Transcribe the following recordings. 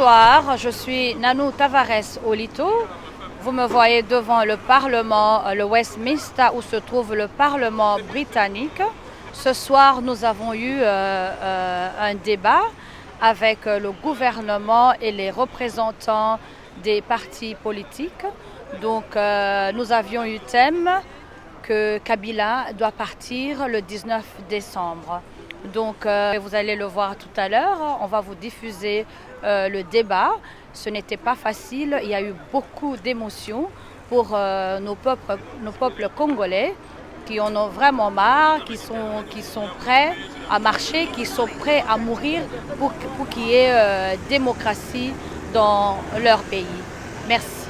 Bonsoir, je suis Nanou Tavares Olito. Vous me voyez devant le Parlement, le Westminster, où se trouve le Parlement britannique. Ce soir, nous avons eu un débat avec le gouvernement et les représentants des partis politiques. Donc, nous avions eu thème que Kabila doit partir le 19 décembre. Donc, vous allez le voir tout à l'heure, on va vous diffuser le débat. Ce n'était pas facile, il y a eu beaucoup d'émotions pour nos peuples congolais qui en ont vraiment marre, qui sont prêts à marcher, qui sont prêts à mourir pour qu'il y ait démocratie dans leur pays. Merci.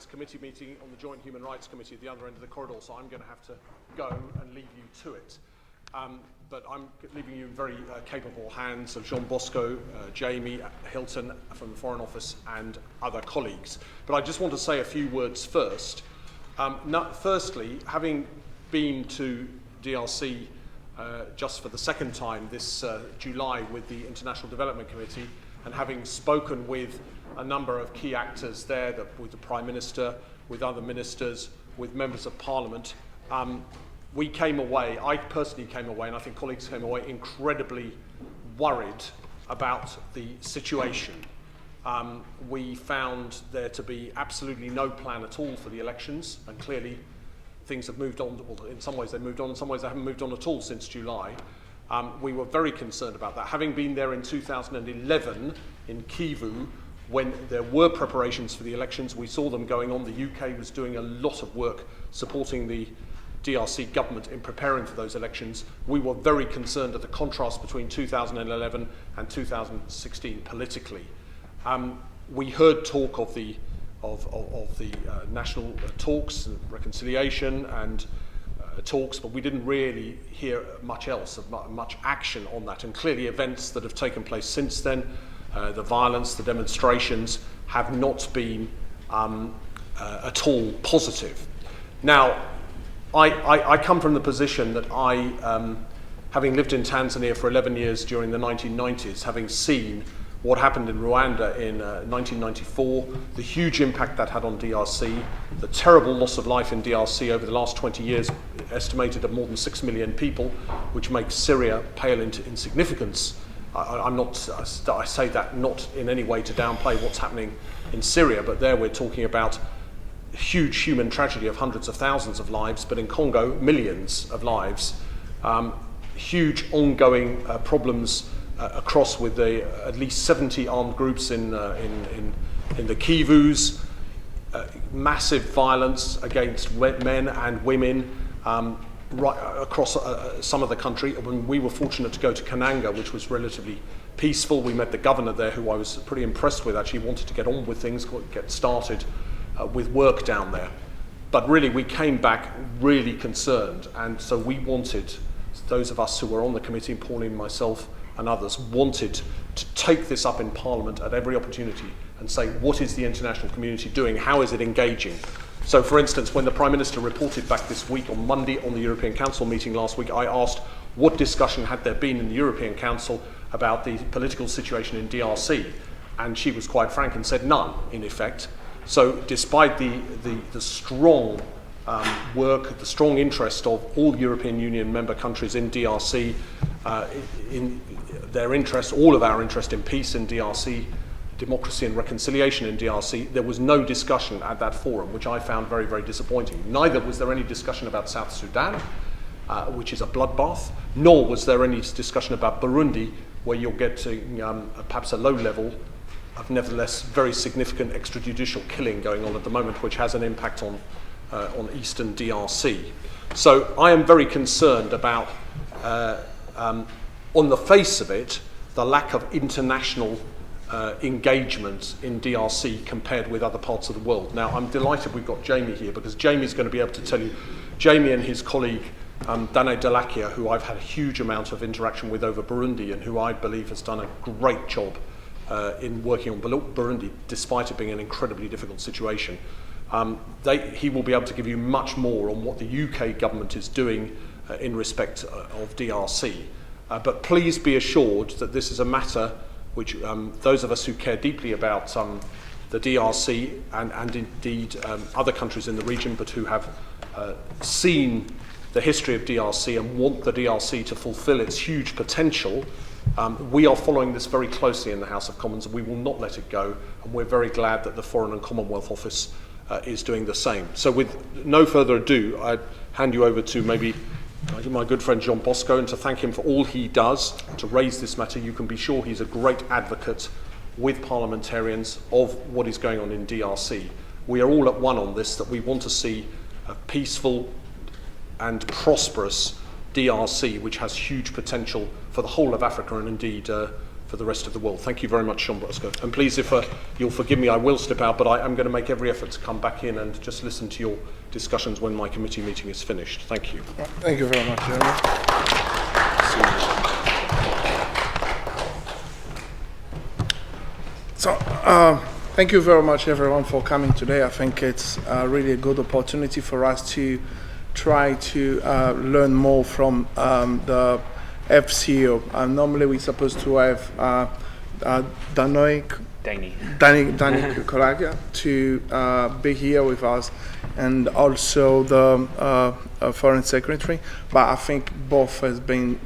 Committee meeting on the Joint Human Rights Committee at the other end of the corridor, so I'm going to have to go and leave you to it. But I'm leaving you in very capable hands of Jean Bosco, Jamie, Hilton from the Foreign Office and other colleagues. But I just want to say a few words first. Firstly, having been to DRC just for the second time this July with the International Development Committee, and having spoken with a number of key actors there, with the Prime Minister, with other ministers, with members of Parliament, we came away, I personally came away, and I think colleagues came away incredibly worried about the situation. We found there to be absolutely no plan at all for the elections, and clearly things have moved on. Well, in some ways they moved on, in some ways they haven't moved on at all since July. We were very concerned about that. Having been there in 2011 in Kivu, when there were preparations for the elections, we saw them going on. The UK was doing a lot of work supporting the DRC government in preparing for those elections. We were very concerned at the contrast between 2011 and 2016 politically. We heard talk of the national talks, reconciliation and talks, but we didn't really hear much else, much action on that. And clearly events that have taken place since then, the violence, the demonstrations, have not been at all positive. Now, I come from the position that having lived in Tanzania for 11 years during the 1990s, having seen what happened in Rwanda in 1994, the huge impact that had on DRC, the terrible loss of life in DRC over the last 20 years, estimated at more than 6 million people, which makes Syria pale into insignificance. I say that not in any way to downplay what's happening in Syria, but there we're talking about huge human tragedy of hundreds of thousands of lives, but in Congo, millions of lives. Huge ongoing problems across with at least 70 armed groups in the Kivus, massive violence against men and women right across some of the country. When we were fortunate to go to Kananga, which was relatively peaceful, we met the governor there, who I was pretty impressed with. Actually wanted to get on with things, get started with work down there. But really, we came back really concerned, and so we wanted, those of us who were on the committee, Pauline, myself, and others, wanted to take this up in Parliament at every opportunity and say, what is the international community doing? How is it engaging? So, for instance, when the Prime Minister reported back this week on Monday on the European Council meeting last week, I asked what discussion had there been in the European Council about the political situation in DRC, and she was quite frank and said none, in effect. So despite the strong work, the strong interest of all European Union member countries in DRC, in their interest, all of our interest in peace in DRC, democracy and reconciliation in DRC. There was no discussion at that forum, which I found very, very disappointing. Neither was there any discussion about South Sudan, which is a bloodbath, nor was there any discussion about Burundi, where you're getting perhaps a low level of nevertheless very significant extrajudicial killing going on at the moment, which has an impact on eastern DRC. So I am very concerned about, on the face of it, the lack of international engagement in DRC compared with other parts of the world. Now, I'm delighted we've got Jamie here, because Jamie's going to be able to tell you, Jamie and his colleague, Dane Delakia, who I've had a huge amount of interaction with over Burundi, and who I believe has done a great job in working on Burundi, despite it being an incredibly difficult situation. He will be able to give you much more on what the UK government is doing in respect of DRC. But please be assured that this is a matter which those of us who care deeply about the DRC and indeed other countries in the region, but who have seen the history of DRC and want the DRC to fulfill its huge potential, we are following this very closely in the House of Commons, and we will not let it go, and we're very glad that the Foreign and Commonwealth Office is doing the same. So with no further ado, I hand you over to maybe my good friend John Bosco, and to thank him for all he does to raise this matter. You can be sure he's a great advocate with parliamentarians of what is going on in DRC. We are all at one on this, that we want to see a peaceful and prosperous DRC, which has huge potential for the whole of Africa and indeed for the rest of the world. Thank you very much, Jean Bosco. And please, if you'll forgive me, I will step out, but I am going to make every effort to come back in and just listen to your discussions when my committee meeting is finished. Thank you. Thank you very much, Jeremy. So, thank you very much, everyone, for coming today. I think it's really a good opportunity for us to try to learn more from the FCO. Normally we're supposed to have Dani Kolagia to be here with us, and also the Foreign Secretary, but I think both has been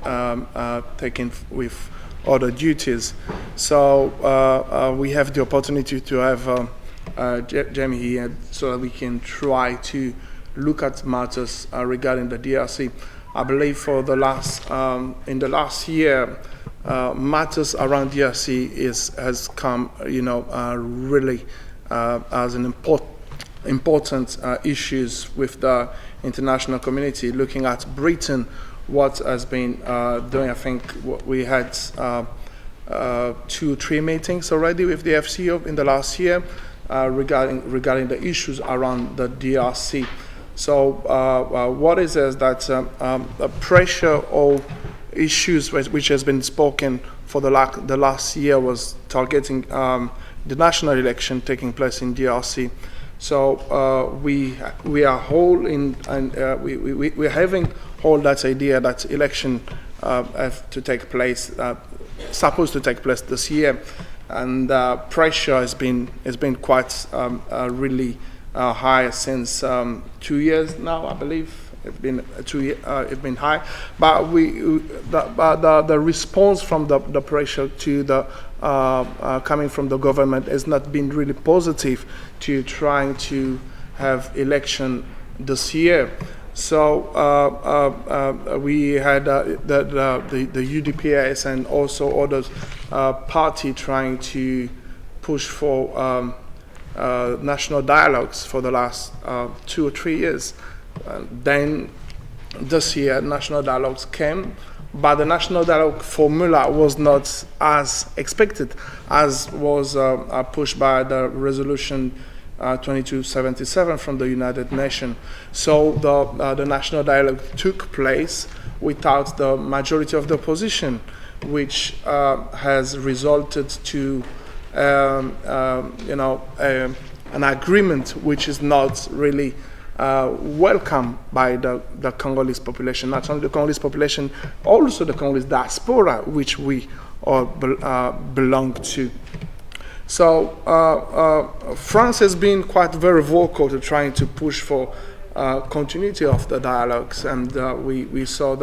taken with other duties. So we have the opportunity to have Jamie here so that we can try to look at matters regarding the DRC. I believe for the last in the last year, matters around DRC has come, really as an important issues with the international community. Looking at Britain, what has been doing, I think we had 2 or 3 meetings already with the FCO in the last year regarding the issues around the DRC. So what is that the pressure or issues which has been spoken for the last year was targeting the national election taking place in DRC. So we are whole in, and we're having all that idea that election have to take place, supposed to take place this year, and pressure has been quite really high since 2 years now, I believe. It's been it's been high, but the response from the pressure to the coming from the government has not been really positive to trying to have election this year. So we had the UDPS and also others party trying to push for national dialogues for the last 2 or 3 years. Then this year, national dialogues came, but the national dialogue formula was not as expected, as was pushed by the resolution 2277 from the United Nations. So the national dialogue took place without the majority of the opposition, which has resulted to an agreement which is not really welcome by the Congolese population. Not only the Congolese population, also the Congolese diaspora, which we all belong to. So France has been quite very vocal to trying to push for continuity of the dialogues, and we saw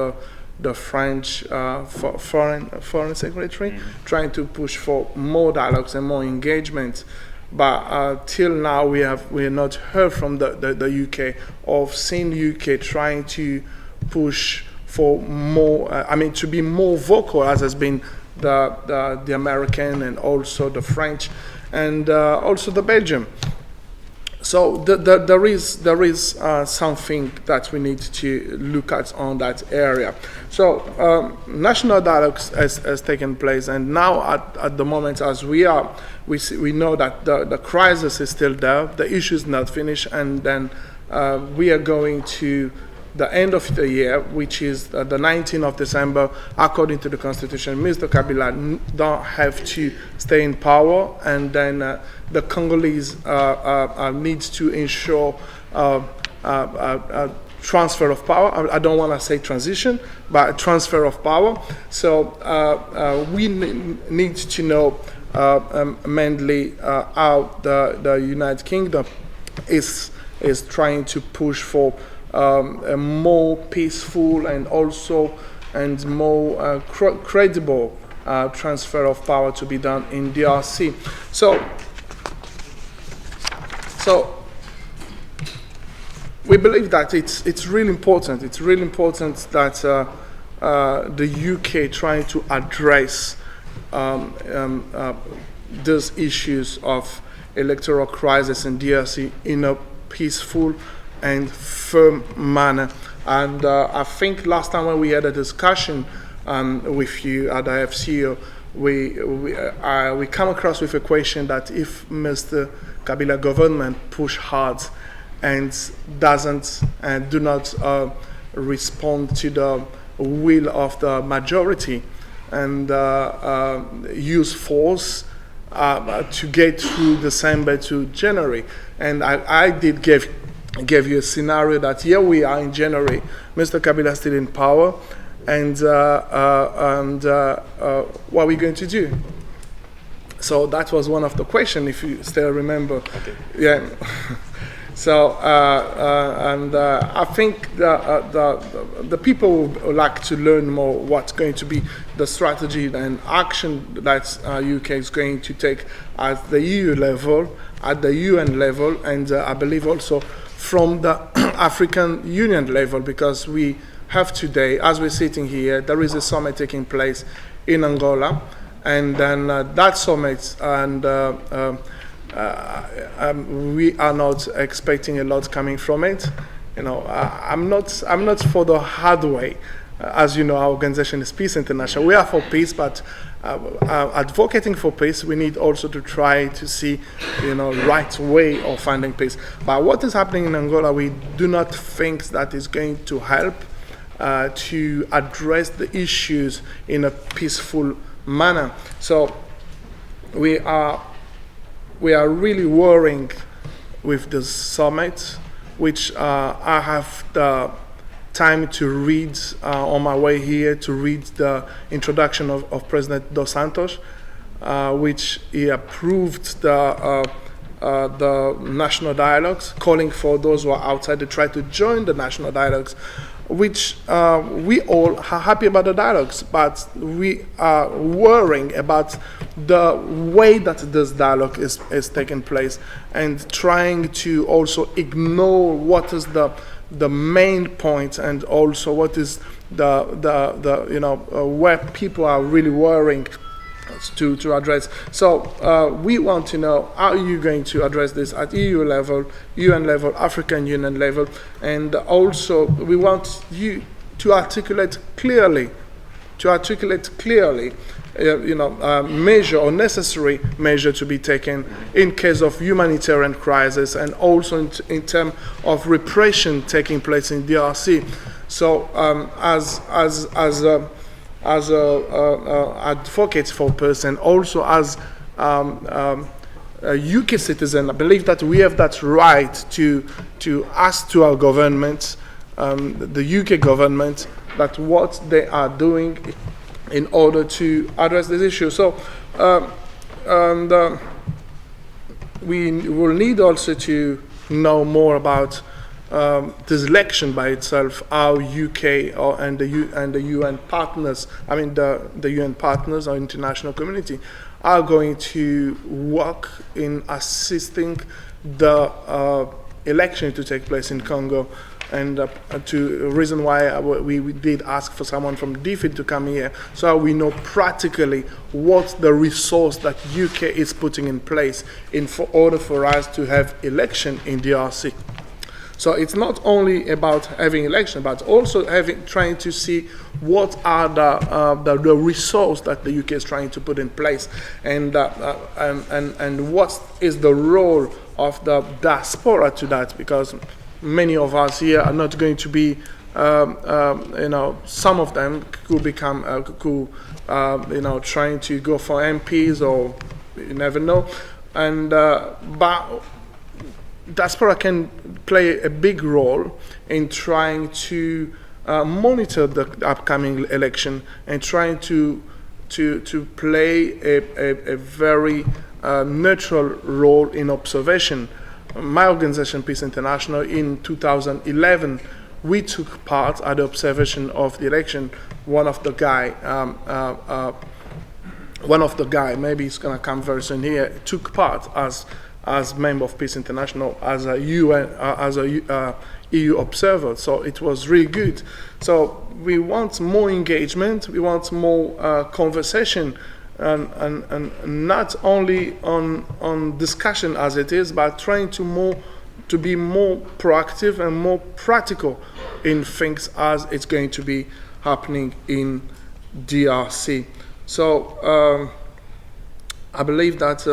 the French foreign secretary, trying to push for more dialogues and more engagement. But till now, we have not heard from the UK or seen UK trying to push for more. To be more vocal, as has been the American and also the French and also the Belgium. So there is something that we need to look at on that area. So national dialogues has taken place, and now at the moment as we know that the crisis is still there, the issue is not finished, and then we are going to the end of the year, which is the 19th of December, according to the Constitution. Mr. Kabila don't have to stay in power, and then the Congolese needs to ensure transfer of power. I don't want to say transition, but transfer of power. So we need to know mainly how the United Kingdom is trying to push for a more peaceful and also more credible transfer of power to be done in DRC. So we believe that it's really important. It's really important that the UK trying to address those issues of electoral crisis in DRC in a peaceful and firm manner. And I think last time when we had a discussion with you at IFCO, we come across with a question that if Mr. Kabila government push hard and do not respond to the will of the majority and use force to get through December to January. And I did give you a scenario that here we are in January, Mr. Kabila is still in power, and what are we going to do? So that was one of the questions, if you still remember. Okay. Yeah. So I think the people would like to learn more what's going to be the strategy and action that UK is going to take at the EU level, at the UN level, and I believe also from the African Union level, because we have today, as we're sitting here, there is a summit taking place in Angola, and then that summit, and we are not expecting a lot coming from it. You know, I'm not for the hard way. As you know, our organization is Peace International. We are for peace, but advocating for peace, we need also to try to see, right way of finding peace. But what is happening in Angola, we do not think that is going to help to address the issues in a peaceful manner. So we are really worrying with this summit, which I have the time to read on my way here, to read the introduction of President Dos Santos, which he approved the national dialogues, calling for those who are outside to try to join the national dialogues, which we all are happy about the dialogues, but we are worrying about the way that this dialogue is taking place, and trying to also ignore what is the main point, and also what is the where people are really worrying to address. So we want to know, how are you going to address this at EU level, UN level, African Union level, and also we want you to articulate clearly, measure or necessary measure to be taken in case of humanitarian crisis, and also in terms of repression taking place in DRC. So as a advocate for peace, and also as a UK citizen, I believe that we have that right to ask to our government, the UK government, that what they are doing in order to address this issue. So we will need also to know more about this election by itself, how UK and the UN partners, I mean the UN partners or international community, are going to work in assisting the election to take place in Congo. And to reason why we did ask for someone from DFID to come here, so we know practically what the resource that UK is putting in place in order for us to have election in DRC. So it's not only about having election, but also trying to see what are the resource that the UK is trying to put in place, and what is the role of the diaspora to that, because many of us here are not going to be, some of them could become, trying to go for MPs, or you never know. And but diaspora can play a big role in trying to monitor the upcoming election and trying to play a very neutral role in observation. My organization, Peace International, in 2011, we took part at the observation of the election. One of the guy, maybe he's gonna come very soon here, took part as member of Peace International, as a UN, EU observer. So it was really good. So we want more engagement. We want more conversation. And not only on discussion as it is, but trying to be more proactive and more practical in things as it's going to be happening in DRC. So I believe that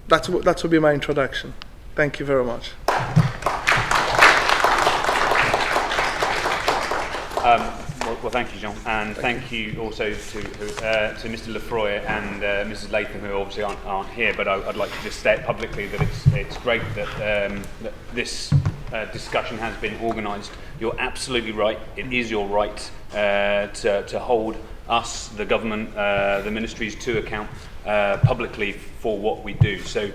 that will be my introduction. Thank you very much. Well, thank you, Jean, and thank you also to Mr. Lefroy and Mrs. Latham, who obviously aren't here. But I'd like to just state publicly that it's great that this discussion has been organised. You're absolutely right. It is your right to hold us, the government, the ministries, to account publicly for what we do. So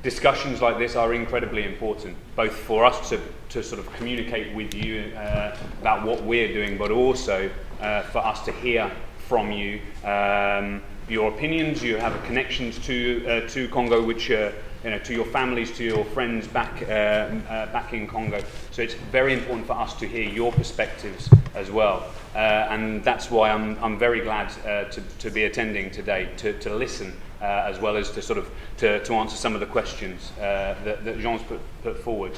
discussions like this are incredibly important, both for us to sort of communicate with you about what we're doing, but also for us to hear from you your opinions. You have connections to Congo, which to your families, to your friends back in Congo. So it's very important for us to hear your perspectives as well, and that's why I'm very glad to be attending today, to listen as well as to sort of to answer some of the questions that Jean's put forward.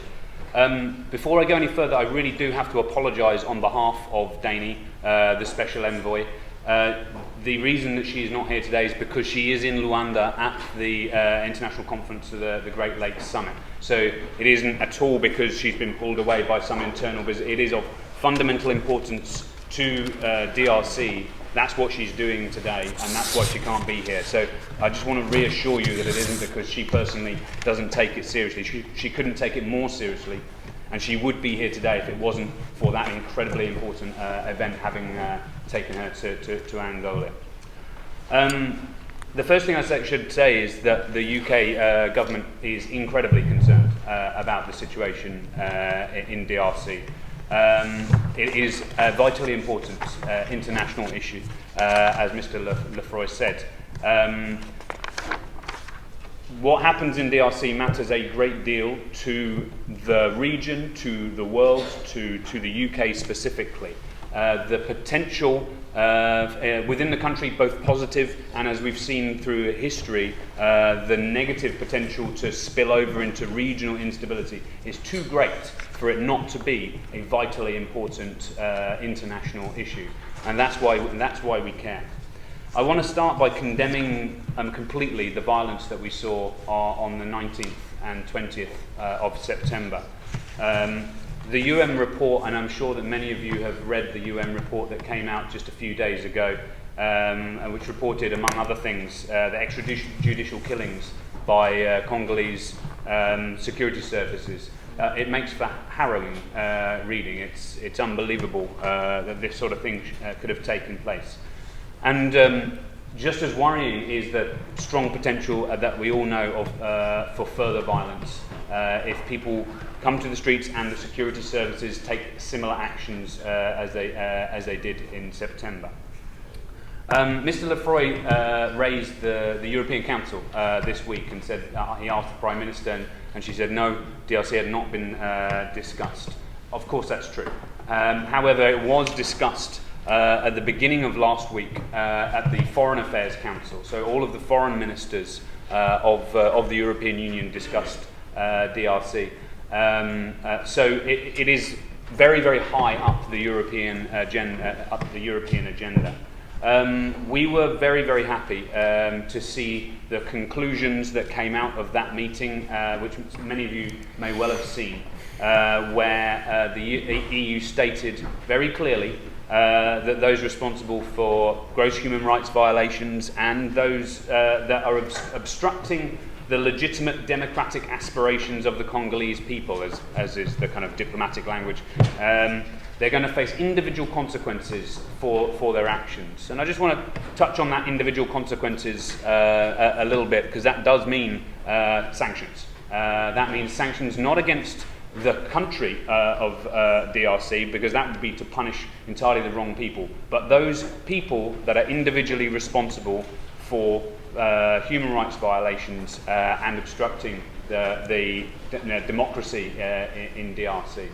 Before I go any further, I really do have to apologise on behalf of Dani, the Special Envoy. The reason that she is not here today is because she is in Luanda at the International Conference of the Great Lakes Summit. So it isn't at all because she's been pulled away by some internal business. It is of fundamental importance to DRC. That's what she's doing today, and that's why she can't be here. So I just want to reassure you that it isn't because she personally doesn't take it seriously. She couldn't take it more seriously, and she would be here today if it wasn't for that incredibly important event having taken her to Angola. The first thing I should say is that the UK government is incredibly concerned about the situation in DRC. It is a vitally important international issue, as Mr. Lefroy said. What happens in DRC matters a great deal to the region, to the world, to the UK specifically. The potential within the country, both positive and, as we've seen through history, the negative potential to spill over into regional instability is too great for it not to be a vitally important international issue, and that's why we care. I want to start by condemning completely the violence that we saw on the 19th and 20th of September. The UN report, and I'm sure that many of you have read the UN report that came out just a few days ago, which reported, among other things, the extrajudicial killings by Congolese security services. It makes for harrowing reading. It's unbelievable that this sort of thing could have taken place. And Just as worrying is the strong potential that we all know of for further violence if people come to the streets and the security services take similar actions as they did in September. Mr. Lefroy raised the European Council this week and said he asked the Prime Minister and she said no, DRC had not been discussed. Of course that's true. However, it was discussed at the beginning of last week at the Foreign Affairs Council. So all of the foreign ministers of the European Union discussed DRC. So it is very, very high up the European agenda. We were very, very happy to see the conclusions that came out of that meeting, which many of you may well have seen, where the EU stated very clearly that those responsible for gross human rights violations and those that are obstructing the legitimate democratic aspirations of the Congolese people, as is the kind of diplomatic language, they're going to face individual consequences for their actions. And I just want to touch on that individual consequences a little bit, because that does mean sanctions. That means sanctions not against the country of DRC, because that would be to punish entirely the wrong people, but those people that are individually responsible for human rights violations and obstructing the democracy in DRC.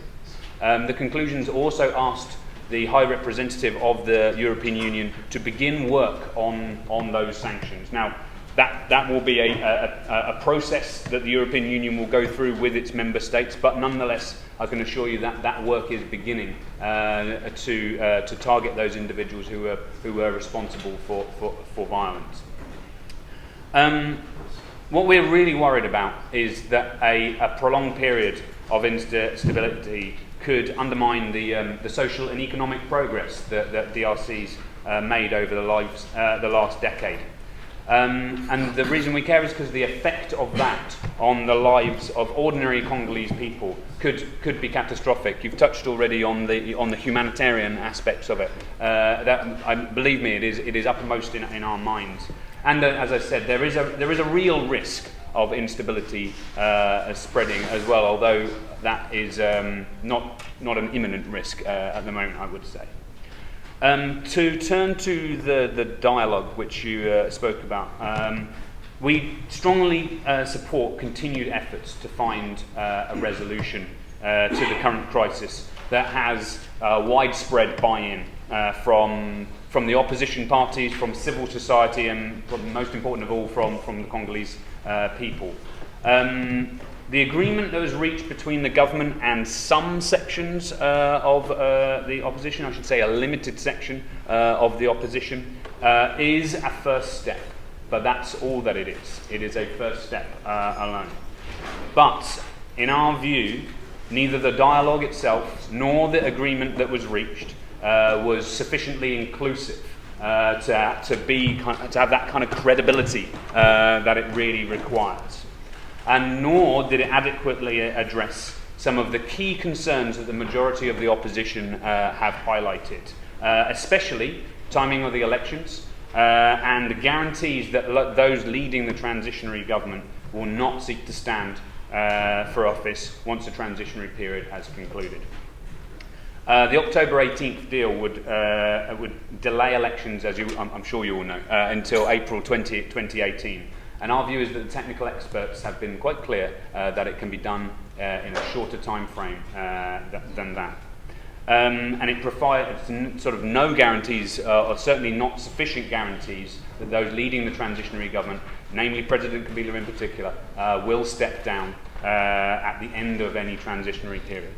The conclusions also asked the High Representative of the European Union to begin work on those sanctions. Now, that will be a process that the European Union will go through with its member states, but nonetheless, I can assure you that that work is beginning to target those individuals who are responsible for violence. What we're really worried about is that a prolonged period of instability could undermine the social and economic progress that DRC's made over the last decade. And the reason we care is because the effect of that on the lives of ordinary Congolese people could be catastrophic. You've touched already on the humanitarian aspects of it. Believe me, it is uppermost in our minds. And as I said, there is a real risk of instability spreading as well, although that is not an imminent risk at the moment, I would say. To turn to the dialogue which you spoke about, we strongly support continued efforts to find a resolution to the current crisis that has widespread buy-in from the opposition parties, from civil society, and most important of all, from the Congolese people. The agreement that was reached between the government and some sections of the opposition, I should say a limited section of the opposition, is a first step. But that's all that it is. It is a first step alone. But in our view, neither the dialogue itself nor the agreement that was reached was sufficiently inclusive to have that kind of credibility that it really requires. And nor did it adequately address some of the key concerns that the majority of the opposition have highlighted, especially timing of the elections and the guarantees that those leading the transitionary government will not seek to stand for office once the transitionary period has concluded. The October 18th deal would delay elections, as I'm sure you all know, until April 2018. And our view is that the technical experts have been quite clear that it can be done in a shorter time frame than that. And it provides sort of no guarantees, or certainly not sufficient guarantees, that those leading the transitionary government, namely President Kabila in particular, will step down at the end of any transitionary period.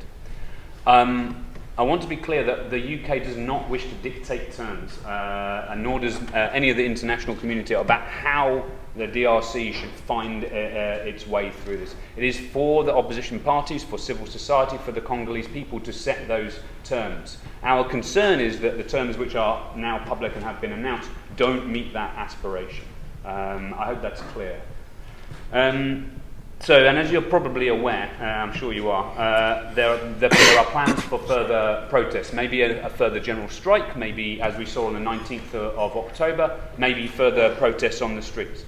I want to be clear that the UK does not wish to dictate terms, and nor does any of the international community, about how the DRC should find its way through this. It is for the opposition parties, for civil society, for the Congolese people to set those terms. Our concern is that the terms which are now public and have been announced don't meet that aspiration. I hope that's clear. So, and as you're probably aware, I'm sure you are, there are plans for further protests, maybe a further general strike, maybe, as we saw on the 19th of October, maybe further protests on the streets.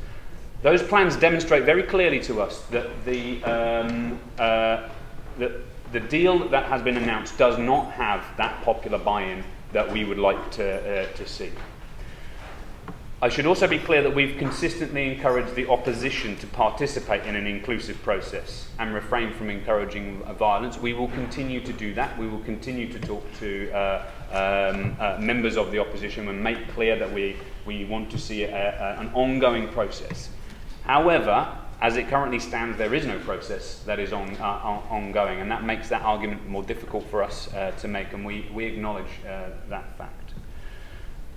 Those plans demonstrate very clearly to us that the deal that has been announced does not have that popular buy-in that we would like to see. I should also be clear that we've consistently encouraged the opposition to participate in an inclusive process and refrain from encouraging violence. We will continue to do that. We will continue to talk to members of the opposition and make clear that we want to see an ongoing process. However, as it currently stands, there is no process that is ongoing, and that makes that argument more difficult for us to make, and we acknowledge that fact.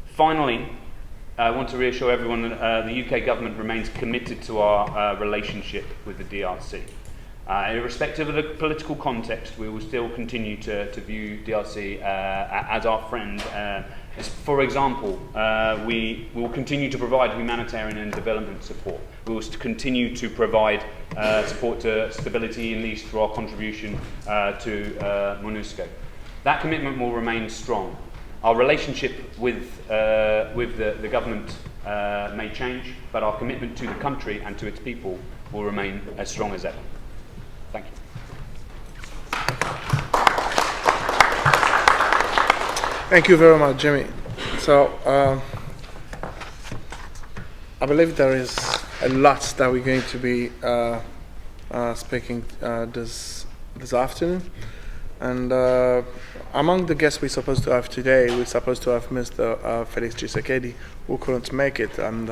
Finally, I want to reassure everyone that the UK government remains committed to our relationship with the DRC. Irrespective of the political context, we will still continue to view DRC as our friend. For example, we will continue to provide humanitarian and development support. We will continue to provide support to stability in the East through our contribution to MONUSCO. That commitment will remain strong. Our relationship with the government may change, but our commitment to the country and to its people will remain as strong as ever. Thank you. Thank you very much, Jimmy. So, I believe there is a lot that we're going to be speaking this afternoon. And among the guests we're supposed to have today, we're supposed to have Mr. Felix Tshisekedi, who couldn't make it, and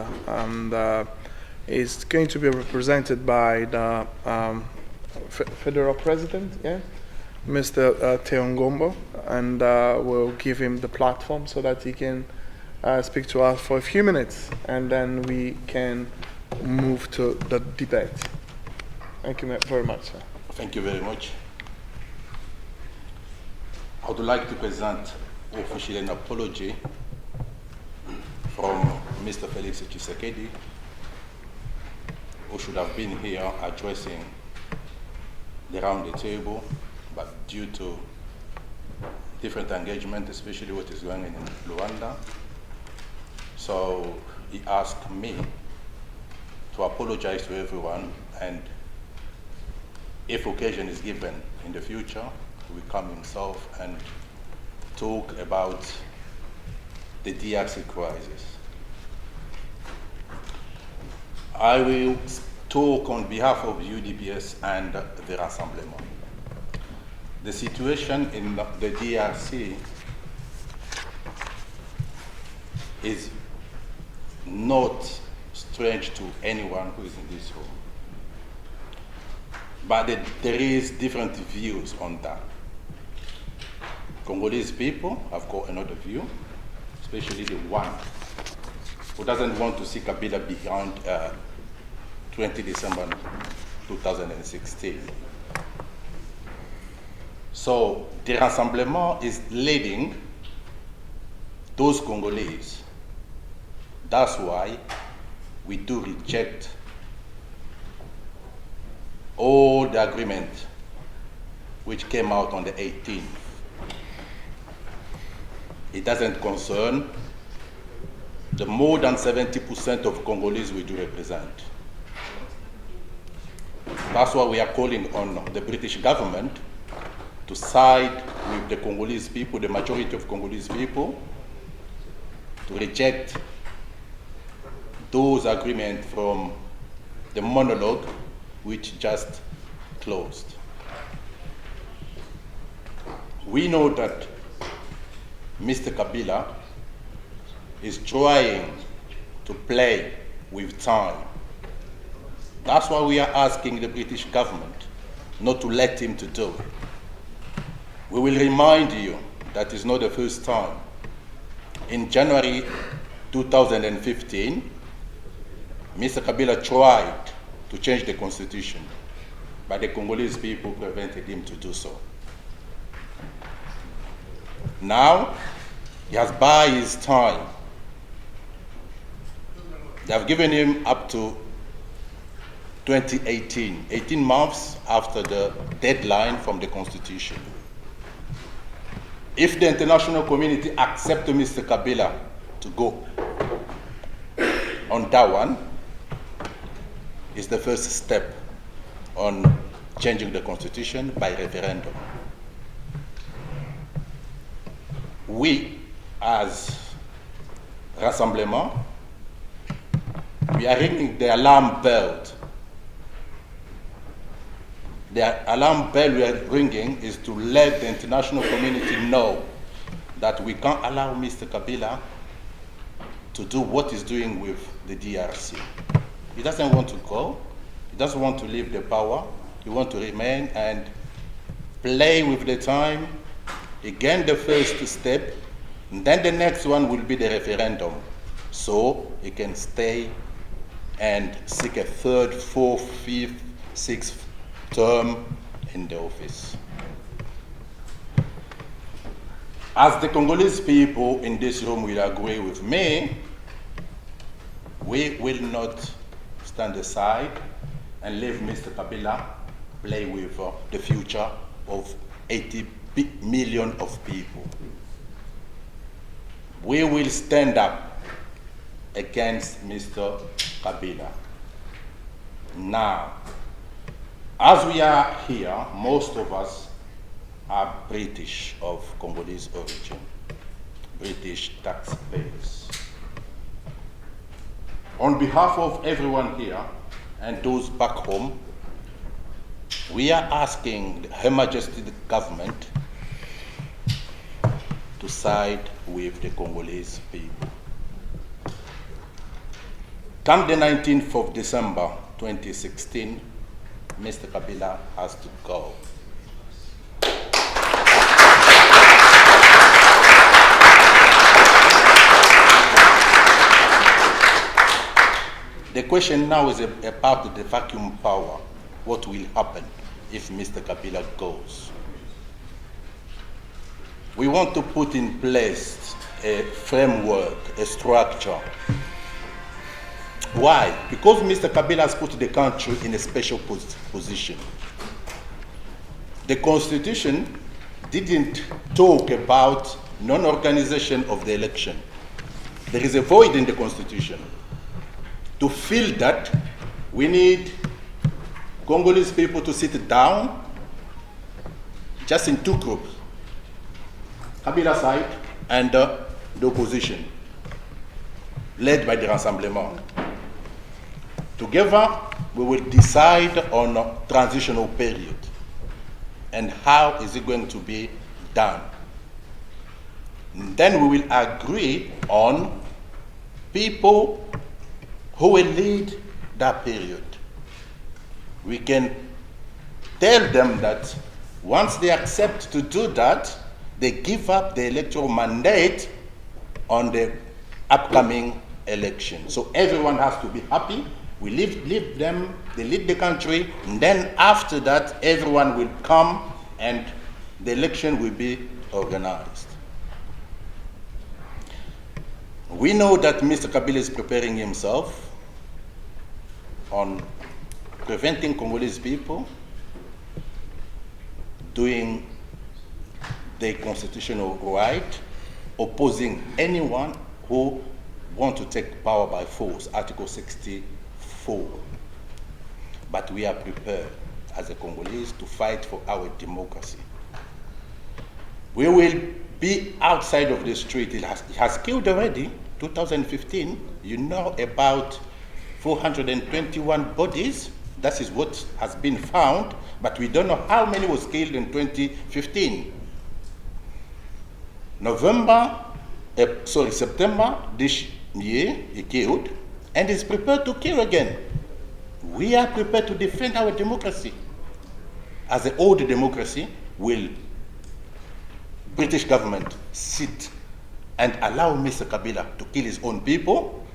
is going to be represented by the federal president, Mr. Teongombo, and we'll give him the platform so that he can speak to us for a few minutes, and then we can move to the debate. Thank you very much, sir. Thank you very much. I would like to present officially an apology from Mr. Felix Tshisekedi, who should have been here addressing the round the table, but due to different engagement, especially what is going on in Rwanda, so he asked me to apologize to everyone, and if occasion is given in the future, he will come himself and talk about the DRC crisis. I will talk on behalf of UDPS and the Rassemblement. The situation in the DRC is not strange to anyone who is in this room, but there is different views on that. Congolese people have got another view, especially the one who doesn't want to see Kabila beyond 20 December 2016. So the Rassemblement is leading those Congolese. That's why we do reject all the agreement which came out on the 18th. It doesn't concern the more than 70% of Congolese we do represent. That's why we are calling on the British government to side with the Congolese people, the majority of Congolese people, to reject those agreements from the monologue which just closed. We know that Mr. Kabila is trying to play with time. That's why we are asking the British government not to let him to do it. We will remind you that is not the first time. In January 2015, Mr. Kabila tried to change the constitution, but the Congolese people prevented him to do so. Now, he has bought his time. They have given him up to 2018, 18 months after the deadline from the Constitution. If the international community accepts Mr. Kabila to go on that one, it's the first step on changing the Constitution by referendum. We, as Rassemblement, we are ringing the alarm bell. The alarm bell we are ringing is to let the international community know that we can't allow Mr. Kabila to do what he's doing with the DRC. He doesn't want to go. He doesn't want to leave the power. He wants to remain and play with the time. Again, the first step, and then the next one will be the referendum. So he can stay and seek a third, fourth, fifth, sixth term in the office. As the Congolese people in this room will agree with me, we will not stand aside and leave Mr. Kabila play with the future of 80 million of people. We will stand up against Mr. Kabila. Now, as we are here, most of us are British of Congolese origin, British taxpayers. On behalf of everyone here and those back home, we are asking Her Majesty the government to side with the Congolese people. Come the 19th of December 2016, Mr. Kabila has to go. The question now is about the vacuum power. What will happen if Mr. Kabila goes? We want to put in place a framework, a structure. Why? Because Mr. Kabila has put the country in a special position. The Constitution didn't talk about non-organization of the election. There is a void in the Constitution. To fill that, we need Congolese people to sit down just in two groups, Kabila side and the opposition, led by the Rassemblement. Together, we will decide on a transitional period and how is it going to be done. And then we will agree on people who will lead that period. We can tell them that once they accept to do that, they give up the electoral mandate on the upcoming election. So everyone has to be happy. We leave them, they lead the country, and then after that, everyone will come and the election will be organized. We know that Mr. Kabila is preparing himself on preventing Congolese people doing their constitutional right, opposing anyone who wants to take power by force, Article 64. But we are prepared as a Congolese to fight for our democracy. We will be outside of the street. It has killed already, 2015, you know about 421 bodies. That is what has been found, but we don't know how many was killed in 2015. September this year, he killed, and is prepared to kill again. We are prepared to defend our democracy. As an old democracy, will British government sit and allow Mr. Kabila to kill his own people?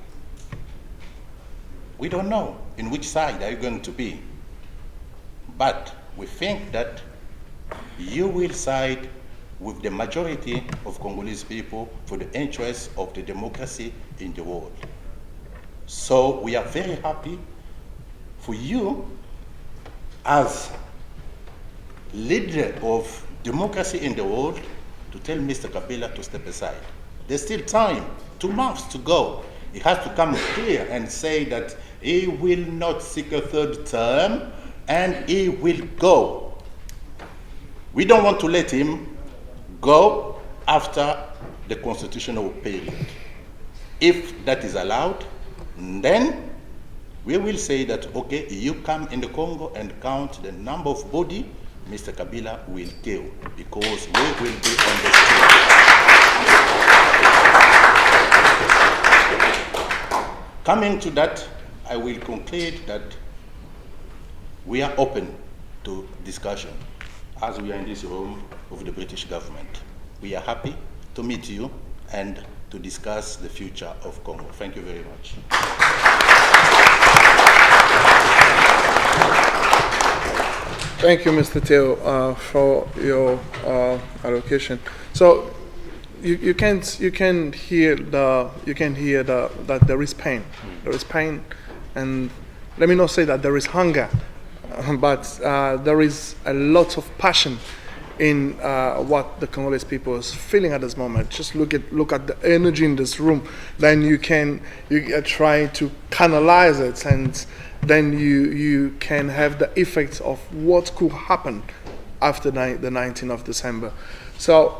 We don't know in which side are you going to be. But we think that you will side with the majority of Congolese people for the interests of the democracy in the world. So we are very happy for you, as leader of democracy in the world, to tell Mr. Kabila to step aside. There's still time, 2 months to go. He has to come clear and say that he will not seek a third term and he will go. We don't want to let him go after the constitutional period. If that is allowed, then we will say that, okay, you come in the Congo and count the number of body Mr. Kabila will kill, because we will be on the street. Coming to that, I will conclude that we are open to discussion as we are in this room of the British government. We are happy to meet you and to discuss the future of Congo. Thank you very much. Thank you, Mr. Theo, for your allocation. So you can hear that there is pain. There is pain, and let me not say that there is hunger, but there is a lot of passion in what the Congolese people is feeling at this moment. Just look at the energy in this room. Then you try to canalize it, and then you can have the effects of what could happen after the 19th of December. So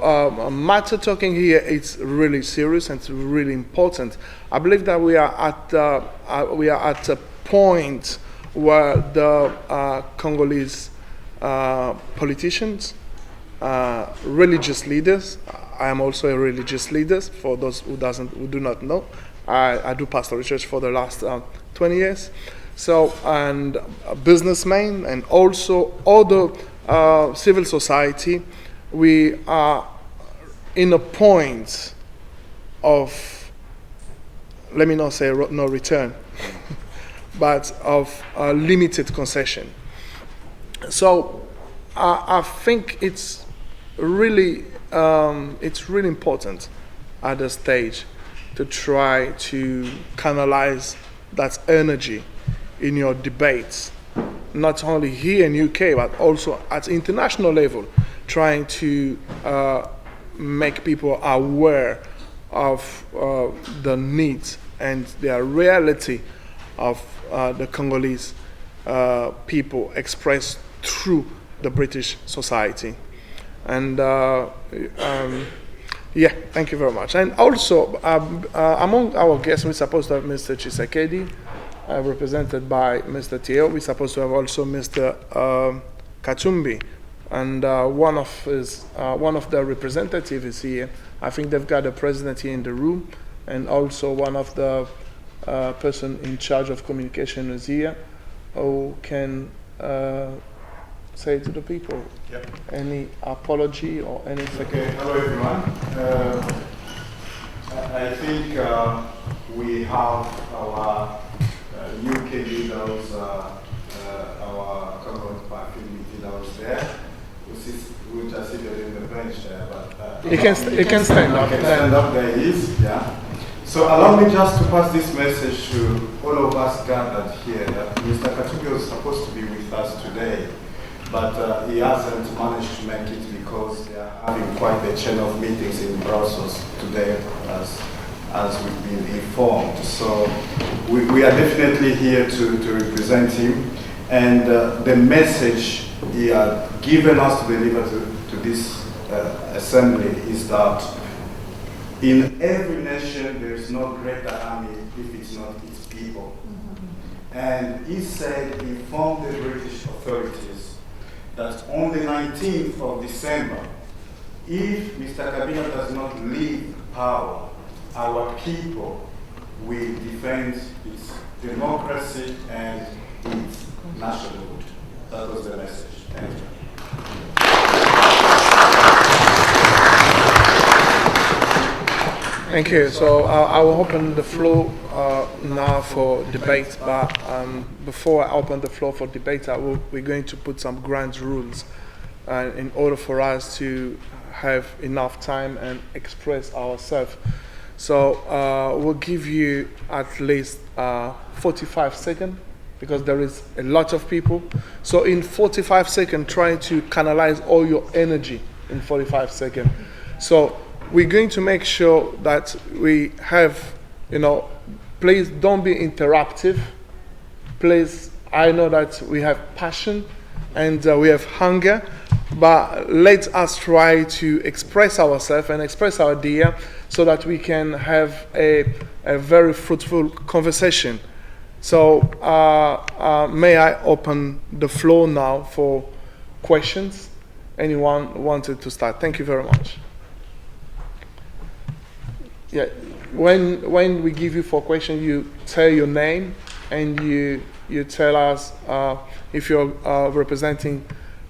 matter talking here, it's really serious and it's really important. I believe that we are at a point where the Congolese politicians, religious leaders. I am also a religious leader. For those who do not know, I do pastoral church for the last 20 years. So, and businessmen and also other civil society, we are in a point of, let me not say no return, but of limited concession. So I think it's really important at this stage to try to canalize that energy in your debates, not only here in UK, but also at international level, trying to make people aware of the needs and the reality of the Congolese people expressed through the British society. And yeah, thank you very much. And also, among our guests, we're supposed to have Mr. Tshisekedi, represented by Mr. Theo. We're supposed to have also Mr. Katumbi, and one of the representatives is here. I think they've got the president here in the room, and also one of the person in charge of communication is here, who can say to the people any apology or anything. Okay, hello everyone. I think we have our UK leaders, our Congo party leaders there, who just seated in the bench there. But He can stand up. Stand up, there he is, yeah. So allow me just to pass this message to all of us gathered here, that Mr. Katumbi was supposed to be with us today, but he hasn't managed to make it because they are having quite a chain of meetings in Brussels today, as we've been informed. So we are definitely here to represent him, and the message he had given us to deliver to this assembly is that in every nation there is no greater army if it's not its people. And he said, he informed the British authorities that on the 19th of December, if Mr. Kabila does not leave power, our people will defend its democracy and its nationhood. That was the message. Thank you. Thank you. So I will open the floor now for debate, but before I open the floor for debate, we're going to put some ground rules in order for us to have enough time and express ourselves. So we'll give you at least 45 seconds because there is a lot of people. So in 45 seconds, try to canalize all your energy in 45 seconds. So we're going to make sure that we have, please don't be interruptive. Please, I know that we have passion and we have hunger, but let us try to express ourselves and express our idea so that we can have a very fruitful conversation. So may I open the floor now for questions? Anyone wanted to start? Thank you very much. Yeah, when we give you for question, you tell your name and you tell us if you're representing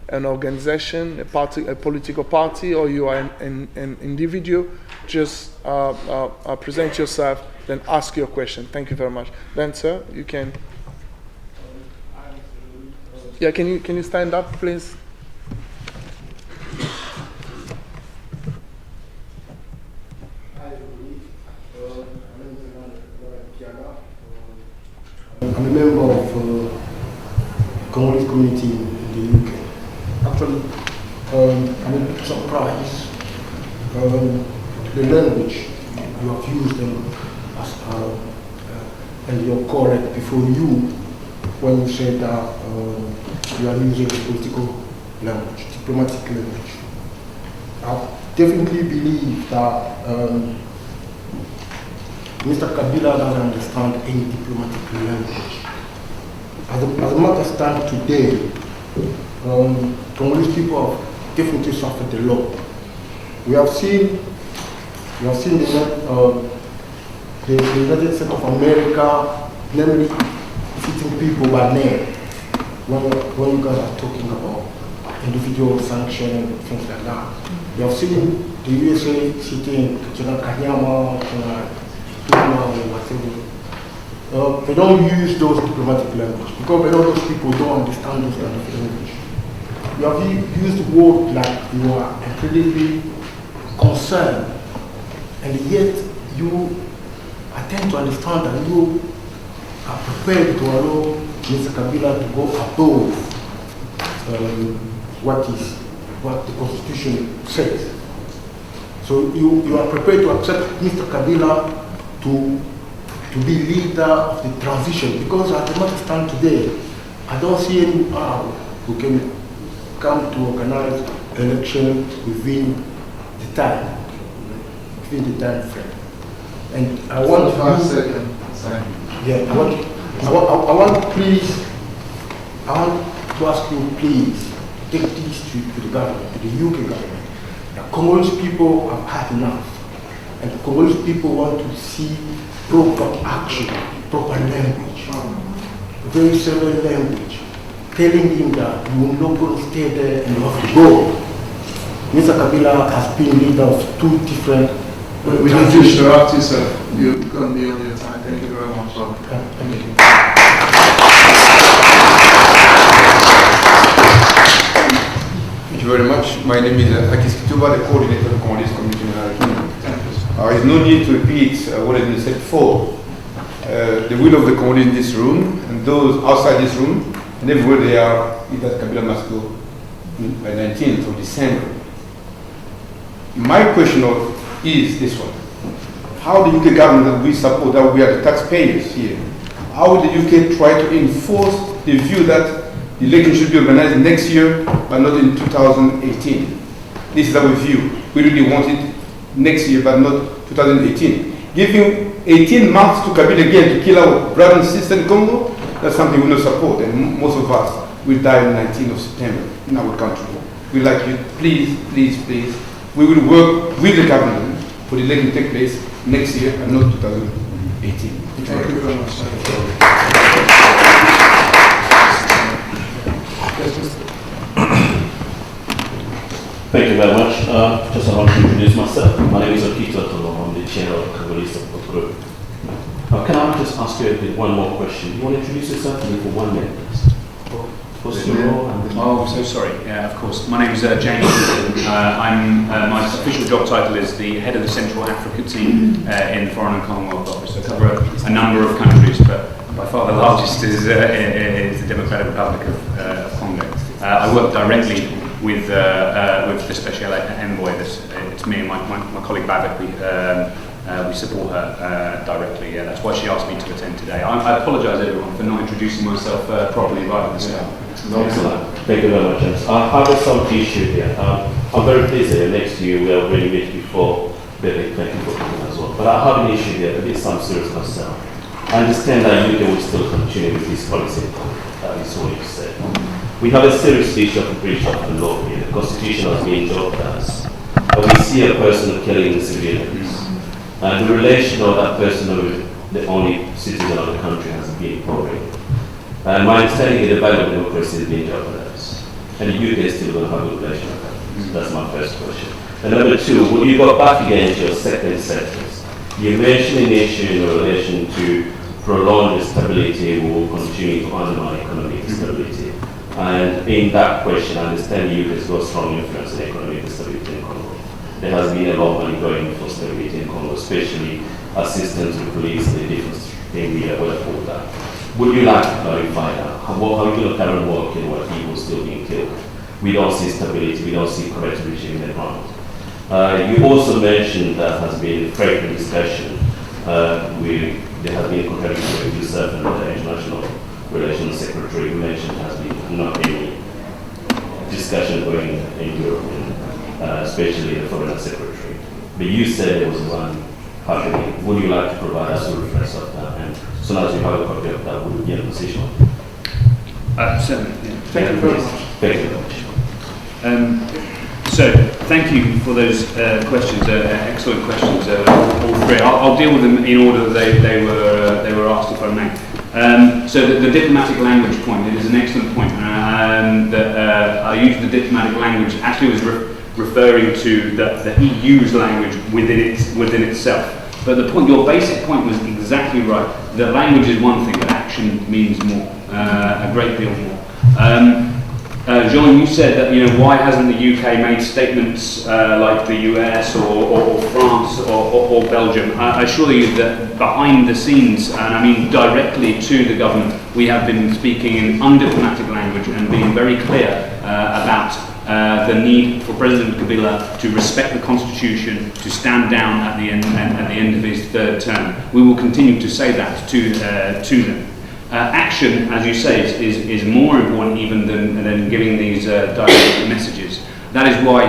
an organization, a party, a political party, or you are an individual. Just present yourself, then ask your question. Thank you very much. Then, sir, you can. Yeah, can you stand up, please? I'm a member of the Congolese community in the UK. Actually, I'm a bit surprised the language you have used and your colleague before you when you said that you are using political language, diplomatic language. I definitely believe that Mr. Kabila doesn't understand any diplomatic language. As a matter of time today, Congolese people have definitely suffered a lot. We have seen the United States of America, namely treating people by name when you guys are talking about individual sanction and things like that. We have seen the USA sitting Kanyama, whatever. They don't use those diplomatic language because a lot of those people don't understand those kind of language. You have used words like you are incredibly concerned, and yet you attempt to understand that you are prepared to allow Mr. Kabila to go above what the Constitution says. So you are prepared to accept Mr. Kabila to be leader of the transition, because at the matter of time today, I don't see any how who can come to organize election within the time frame. And I want to ask you, please take this to the government, to the UK government. The Congolese people have had enough. And the Congolese people want to see proper action, proper language, very severe language, telling him that you will not going to stay there and you have to go. Mr. Kabila has been leader of two different. We need to interrupt you, sir. You're going to be on your time. Thank you very much. Thank you. Thank you very much. My name is Akis Kituba, the coordinator of the Congolese community in the United Kingdom. There is no need to repeat what has been said before. The will of the Congolese in this room and those outside this room and everywhere they are is that Kabila must go by 19th of December. My question is this one. How the UK government that we support, that we are the taxpayers here, how will the UK try to enforce the view that the election should be organized next year but not in 2018? This is our view. We really want it next year but not 2018. Giving 18 months to Kabila again to kill our brother and sister in Congo, that's something we don't support, and most of us will die on the 19th of September in our country. We'd like you, please, we will work with the government for the election to take place next year and not 2018. Thank you very much. Thank you very much. Just I want to introduce myself. My name is Okito Atolo. I'm the chair of the Congolese Support Group. Can I just ask you one more question? You want to introduce yourself to me for 1 minute, please? What's your role? Oh, so sorry. Yeah, of course. My name is James. My official job title is the head of the Central Africa team in the Foreign and Commonwealth Office. I cover a number of countries, but by far the largest is the Democratic Republic of Congo. I work directly with the Special Envoy. It's me and my colleague Babette. We support her directly. Yeah, that's why she asked me to attend today. I apologise everyone for not introducing myself properly right at the start. Excellent. Thank you very much, James. I have some issue here. I'm very pleased that next to you we have already met before. Thank you for coming as well. But I have an issue here that is some serious concern. I understand that UK will still continue with this policy. That is what you said. We have a serious issue of breach of the law here. The Constitution has been jeopardized. And we see a person killing civilians. And the relation of that person with the only citizen of the country has been pouring. And my understanding is the value of democracy is being jeopardized. And the UK is still going to have a relation of that. So that's my first question. And number two, when you go back again to your second sentence, you mentioned an issue in relation to prolonged stability will continue to undermine economic stability. And in that question, I understand the UK has got strong influence in economic stability in Congo. There has been a lot of money going for stability in Congo, especially assistance to police and the defense area where for that. Would you like to clarify that? How are you going to carry on working while people still being killed? We don't see stability, we don't see correct regime in the ground. You also mentioned that has been frequent discussion. There has been a contradiction with yourself and the International Relations Secretary. You mentioned there has been not any discussion going in Europe, especially the Foreign Secretary. But you said there was one happening. Would you like to provide us a reference of that? And as soon as you have a copy of that, would be in a position? Certainly. Yeah. Thank you very much. Thank you very much. So, thank you for those questions, excellent questions, all three. I'll deal with them in order that they were asked, if I may. So the diplomatic language point, it is an excellent point. That I used the diplomatic language, actually was referring to the EU's language within itself. But the point, your basic point was exactly right. The language is one thing, but action means more, a great deal more. Jean, you said that why hasn't the UK made statements like the US or France or Belgium? I assure you that behind the scenes, and I mean directly to the government, we have been speaking in undiplomatic language and being very clear about the need for President Kabila to respect the Constitution, to stand down at the end of his third term. We will continue to say that to them. Action, as you say, is more important even than giving these direct messages. That is why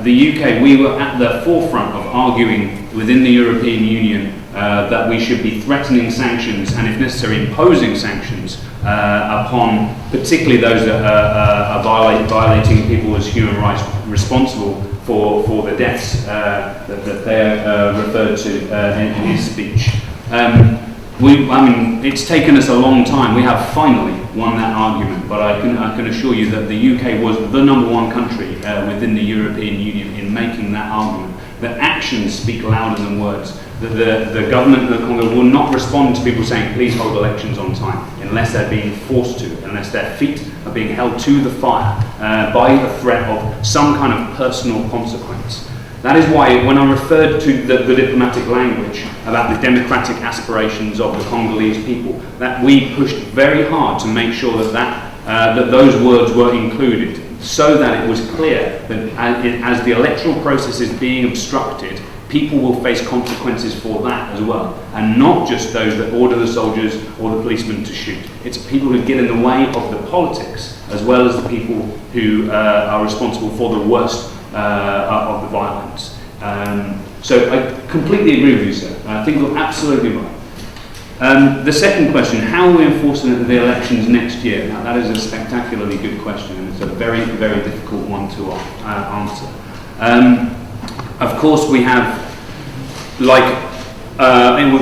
the UK, we were at the forefront of arguing within the European Union that we should be threatening sanctions and, if necessary, imposing sanctions upon particularly those that are violating people's human rights, responsible for the deaths that they referred to in his speech. It's taken us a long time. We have finally won that argument, but I can assure you that the UK was the #1 country within the European Union in making that argument. That actions speak louder than words. That the government of the Congo will not respond to people saying, please hold elections on time, unless they're being forced to, unless their feet are being held to the fire by the threat of some kind of personal consequence. That is why when I referred to the diplomatic language about the democratic aspirations of the Congolese people, that we pushed very hard to make sure that those words were included, so that it was clear that as the electoral process is being obstructed, people will face consequences for that as well, and not just those that order the soldiers or the policemen to shoot. It's people who get in the way of the politics, as well as the people who are responsible for the worst of the violence. So I completely agree with you, sir. I think you're absolutely right. The second question, how are we enforcing the elections next year? Now, that is a spectacularly good question, and it's a very, very difficult one to answer. Of course, we have,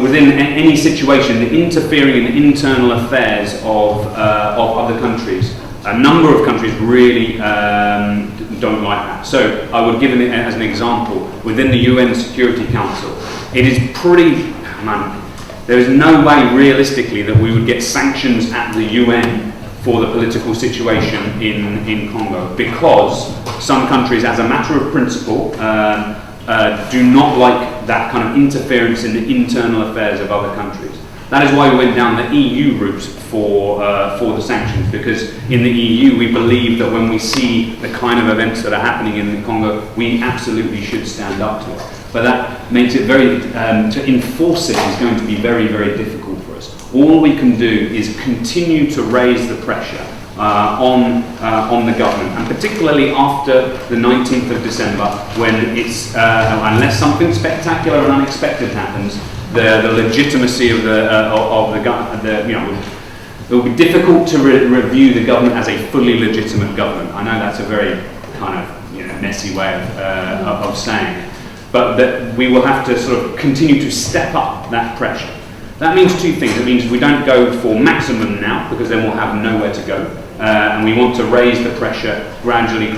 within any situation, interfering in the internal affairs of other countries. A number of countries really don't like that. So I would give it as an example. Within the UN Security Council, it is there is no way realistically that we would get sanctions at the UN for the political situation in Congo, because some countries, as a matter of principle, do not like that kind of interference in the internal affairs of other countries. That is why we went down the EU route for the sanctions, because in the EU we believe that when we see the kind of events that are happening in the Congo, we absolutely should stand up to it. But that makes it very, to enforce it is going to be very, very difficult for us. All we can do is continue to raise the pressure on the government, and particularly after the 19th of December, when it's, unless something spectacular and unexpected happens, the legitimacy of the government, it will be difficult to review the government as a fully legitimate government. I know that's a very kind of messy way of saying it, but that we will have to sort of continue to step up that pressure. That means two things. It means we don't go for maximum now, because then we'll have nowhere to go, and we want to raise the pressure gradually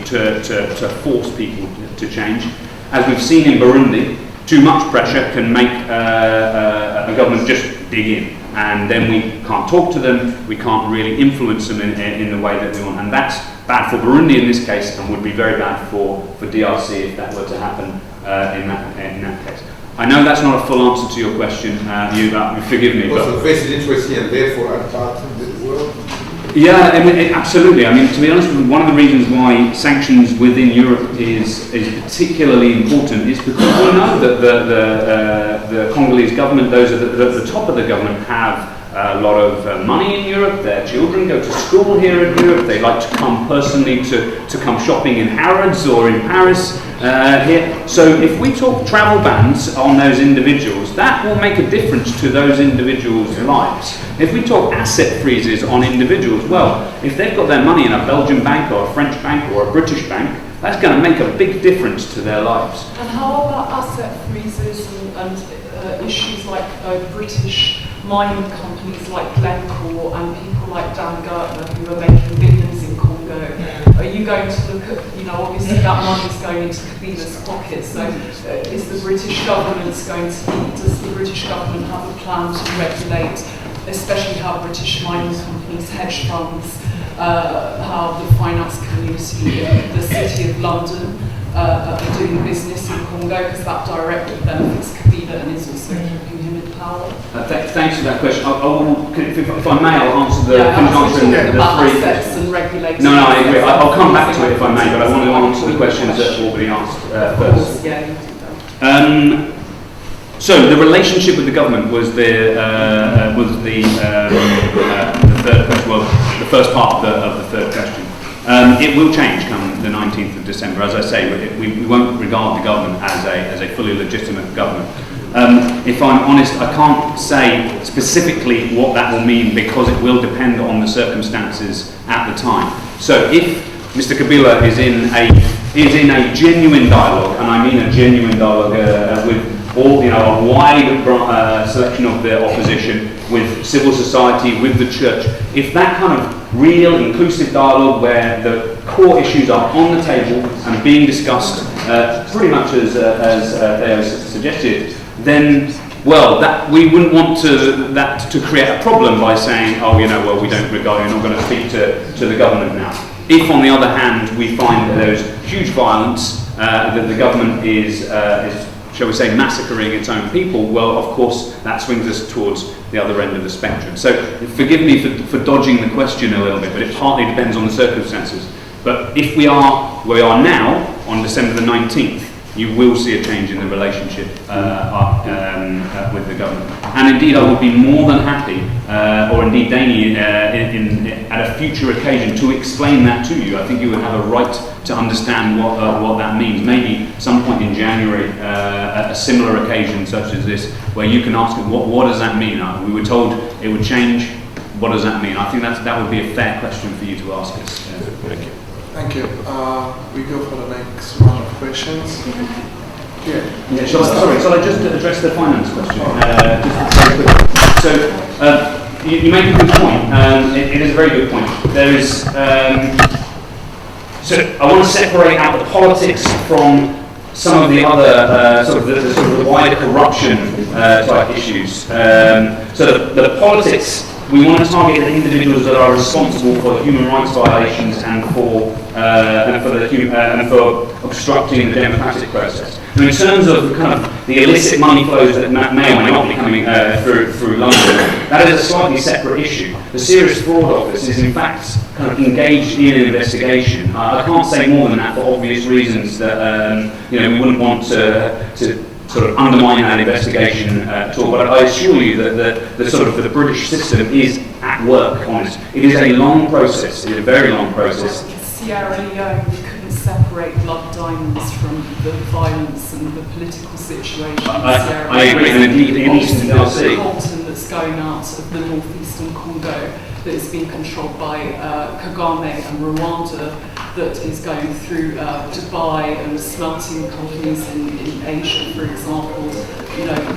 to force people to change. As we've seen in Burundi, too much pressure can make a government just dig in, and then we can't talk to them, we can't really influence them in the way that we want, and that's bad for Burundi in this case, and would be very bad for DRC if that were to happen in that case. I know that's not a full answer to your question, you forgive me. Also vested interest and therefore are part of the world. Yeah, I mean, absolutely. I mean, to be honest, one of the reasons why sanctions within Europe is particularly important is because we know that the Congolese government, those at the top of the government, have a lot of money in Europe. Their children go to school here in Europe. They like to come personally to come shopping in Harrods or in Paris here. So if we talk travel bans on those individuals, that will make a difference to those individuals' lives. If we talk asset freezes on individuals, well, if they've got their money in a Belgian bank or a French bank or a British bank, that's going to make a big difference to their lives. And how about asset freezes and issues like British mining companies like Glencore and people like Dan Gertler who are making billions in Congo? Are you going to look at, obviously that money is going into Kabila's pockets, so is the British government does the British government have a plan to regulate, especially how British mining companies, hedge funds, how the finance community in the City of London are doing business in Congo, because that directly benefits Kabila and is also keeping him in power? Thanks for that question. If I may, I'll answer the three assets and regulating. No, I agree. I'll come back to it if I may, but I want to answer the questions that have already asked first. Yeah, you do that. So the relationship with the government was the third question. Well, the first part of the third question. It will change come the 19th of December. As I say, we won't regard the government as a fully legitimate government. If I'm honest, I can't say specifically what that will mean, because it will depend on the circumstances at the time. So if Mr. Kabila is in a genuine dialogue, and I mean a genuine dialogue with all, a wide selection of the opposition, with civil society, with the church, if that kind of real inclusive dialogue where the core issues are on the table and being discussed pretty much as Theo suggested, then, well, that we wouldn't want to create a problem by saying, oh, well, we don't regard, you're not going to speak to the government now. If, on the other hand, we find that there's huge violence, that the government is, shall we say, massacring its own people, well, of course, that swings us towards the other end of the spectrum. So forgive me for dodging the question a little bit, but it partly depends on the circumstances. But if we are where we are now, on December the 19th, you will see a change in the relationship with the government. And indeed, I would be more than happy, or indeed Danny, at a future occasion, to explain that to you. I think you would have a right to understand what that means. Maybe some point in January, a similar occasion such as this, where you can ask, what does that mean? We were told it would change. What does that mean? I think that would be a fair question for you to ask us. Thank you. Thank you. We go for the next round of questions. Yeah. Shall I just address the finance question? Just very quickly. So you make a good point. It is a very good point. There is. So I want to separate out the politics from some of the other sort of the wider corruption type issues. So the politics we want to target the individuals that are responsible for human rights violations and for obstructing the democratic process. And in terms of kind of the illicit money flows that may or may not be coming through London, that is a slightly separate issue. The Serious Fraud Office is in fact kind of engaged in an investigation. I can't say more than that for obvious reasons that we wouldn't want to sort of undermine that investigation at all. But I assure you that the sort of the British system is at work on it. It is a long process. It is a very long process. Sierra Leone, we couldn't separate blood diamonds from the violence and the political situation. I agree, and indeed in Eastern DRC. Colton that's going out of the northeastern Congo that is being controlled by Kagame and Rwanda, that is going through Dubai and smelting companies in Asia, for example,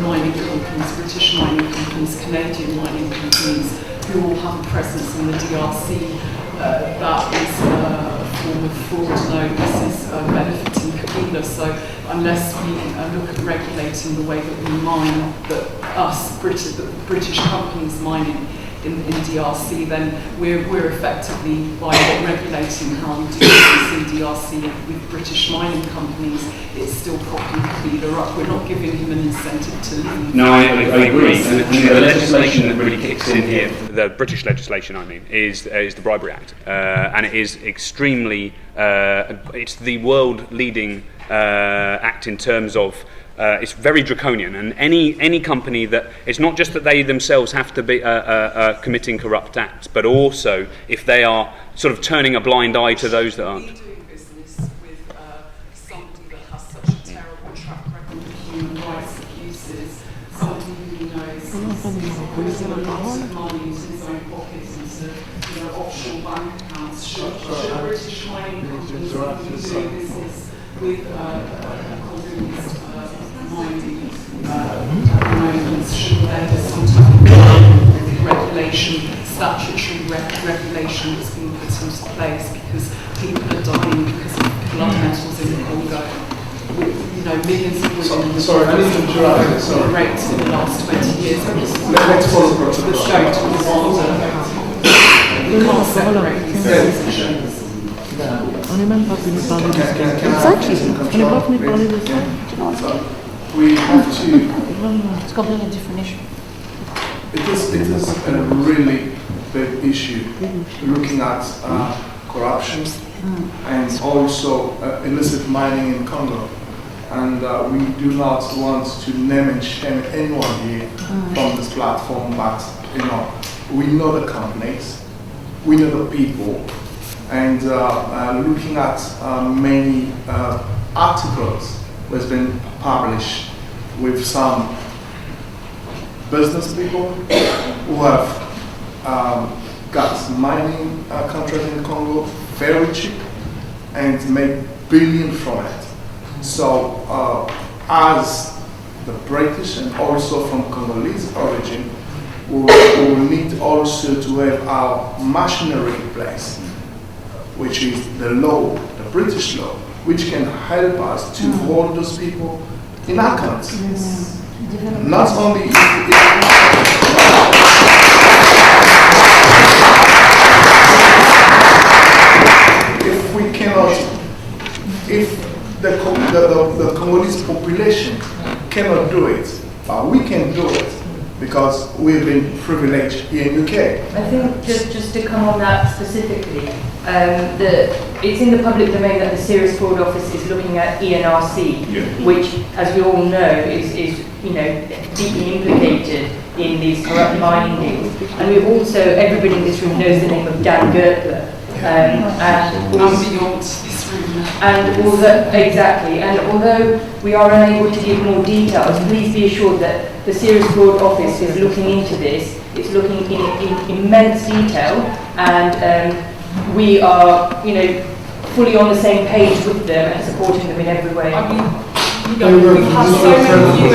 mining companies, British mining companies, Canadian mining companies, who all have a presence in the DRC. That is a form of fraud. No, this is benefiting Kabila. So unless we look at regulating the way that we mine, the British companies mining in DRC, then we're effectively, by regulating how we do this in DRC with British mining companies, it's still propping Kabila up. We're not giving him an incentive to leave. No, I agree. And the legislation that really kicks in here, the British legislation, I mean, is the Bribery Act. And it is extremely, it's the world-leading act in terms of it's very draconian, and any company that, it's not just that they themselves have to be committing corrupt acts, but also if they are sort of turning a blind eye to those that aren't. Doing business with somebody that has such a terrible track record of human rights abuses, somebody who knows is lots of money into his own pockets, into offshore bank accounts. Should British mining companies be doing business with Congolese mining moments? Should there be some type of regulation, statutory regulation that's been put into place, because people are dying because of blood metals in the Congo? Millions of women have raped in the last 20 years. Let's follow protocol. That's going to Rwanda. We can't separate these positions. On n'est même pas venu parler de ça. Exactly. On n'est pas venu parler de ça. We have to. It's completely different issue. It is a really big issue, looking at corruption and also illicit mining in Congo. And we do not want to name and shame anyone here from this platform, but we know the companies, we know the people, and looking at many articles that's been published with some business people who have got mining contracts in Congo very cheap and make billions from it. So as the British and also from Congolese origin, we will need also to have our machinery in place, which is the law, the British law, which can help us to hold those people in account. Not only if we cannot, if the Congolese population cannot do it, but we can do it because we've been privileged here in UK. I think just to come on that specifically, it's in the public domain that the Serious Fraud Office is looking at ENRC, which, as we all know, is deeply implicated in these corrupt mining deals. And we've also, everybody in this room knows the name of Dan Gertler. And although we are unable to give more details, please be assured that the Serious Fraud Office is looking into this. It's looking in immense detail, and we are, fully on the same page with them and supporting them in every way. I mean, we have so many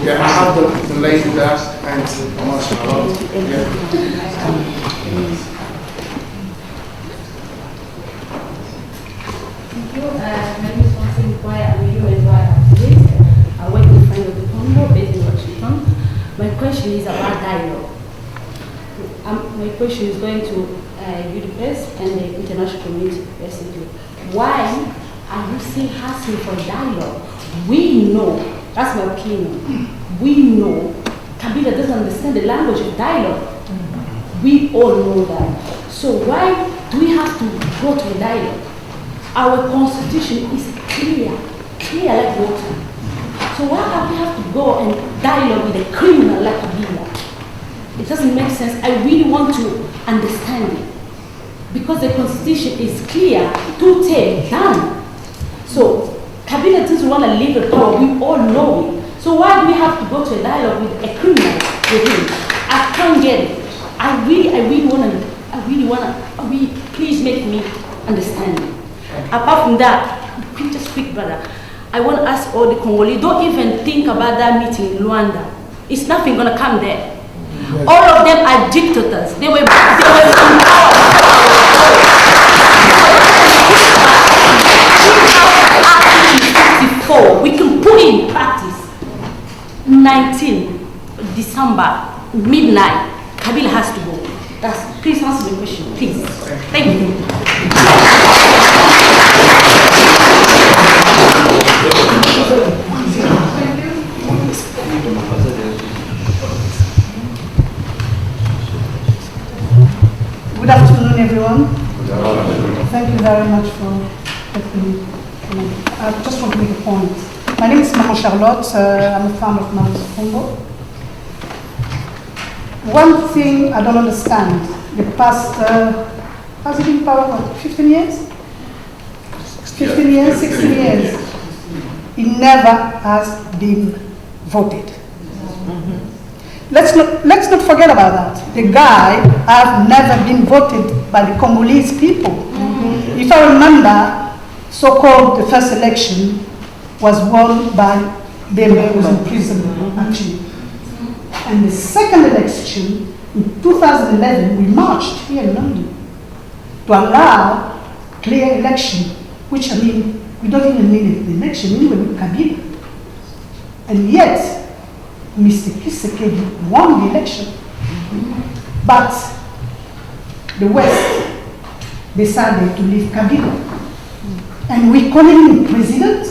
Yeah, I have the lady there and how much My name is Francine Boy. I'm a human rights activist. I work in Friends of the Congo, based in Washington. question is about dialogue. My question is going to you, the press, and the international community, basically. Why are you still asking for dialogue? We know, that's my opinion, we know Kabila doesn't understand the language of dialogue. We all know that. So why do we have to go to a dialogue? Our constitution is clear like water. So why do we have to go and dialogue with a criminal like Kabila? It doesn't make sense. I really want to understand it. Because the constitution is clear, to take down. So Kabila doesn't want to leave the power, we all know it. So why do we have to go to a dialogue with a criminal with him? I can't get it. I really want to, please make me understand it. Apart from that, just quick, brother, I want to ask all the Congolese, don't even think about that meeting in Luanda. It's nothing going to come there. Yes. All of them are dictators. They were in power. We can put it in practice. 19 December, midnight, Kabila has to go. Please answer the question, please. Thank you. Good afternoon, everyone. Thank you very much for letting me. I just want to make a point. My name is Maman Charlotte. I'm a fan of Mount Congo. One thing I don't understand, the past, has it been power, what, 15 years? 15 years, 16 years. It never has been voted. Let's not forget about that. The guy have never been voted by the Congolese people. If I remember, so-called the first election was won by Bembe, who was in prison, actually. And the second election, in 2011, we marched here in London to allow clear election, which, I mean, we don't even need an election anyway with Kabila. And yet, Mr. Tshisekedi won the election. But the West decided to leave Kabila. And we call him president.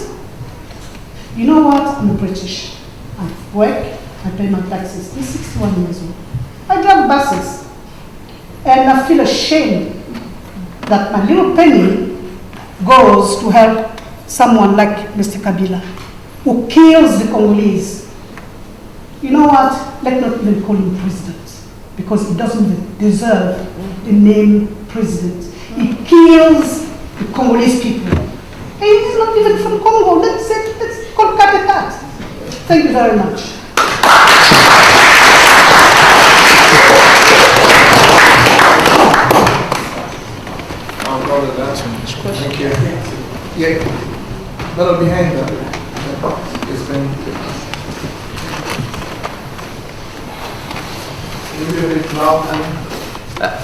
You know what? I'm British. I work, I pay my taxes. I'm 61 years old. I drive buses. And I feel ashamed that my little penny goes to help someone like Mr. Kabila, who kills the Congolese. You know what? Let's not even call him president, because he doesn't even deserve the name president. He kills the Congolese people. And he's not even from Congo. Let's call cat a cat. Thank you very much. Thank you. Yeah, little behind that. It's been.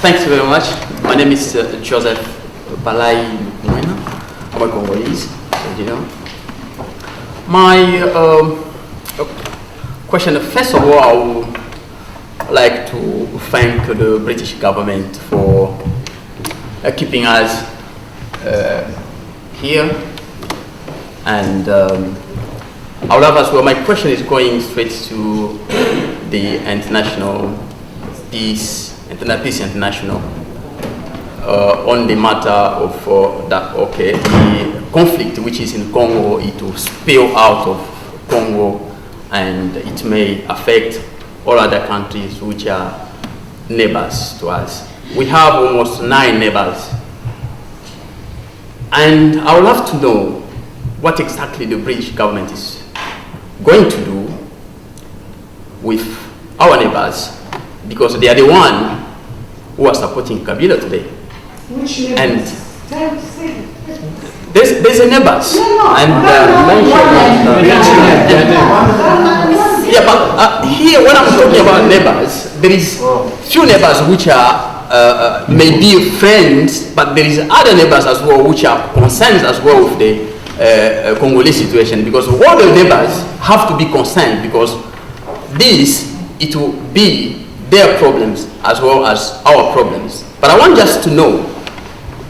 Thanks very much. My name is Joseph Balai Mwena. I'm a Congolese, as you know. My question, first of all, I would like to thank the British government for keeping us here. And I would have as well, my question is going straight to the International Peace International on the matter of the conflict which is in Congo. It will spill out of Congo and it may affect all other countries which are neighbors to us. We have almost 9 neighbors, and I would love to know what exactly the British government is going to do with our neighbors, because they are the one who are supporting Kabila today. Which neighbors? And there's a neighbors. Yeah, but here when I'm talking about neighbors, there is few neighbors which are maybe friends, but there is other neighbors as well which are concerned as well with the Congolese situation, because all the neighbors have to be concerned, because this it will be their problems as well as our problems. But I want just to know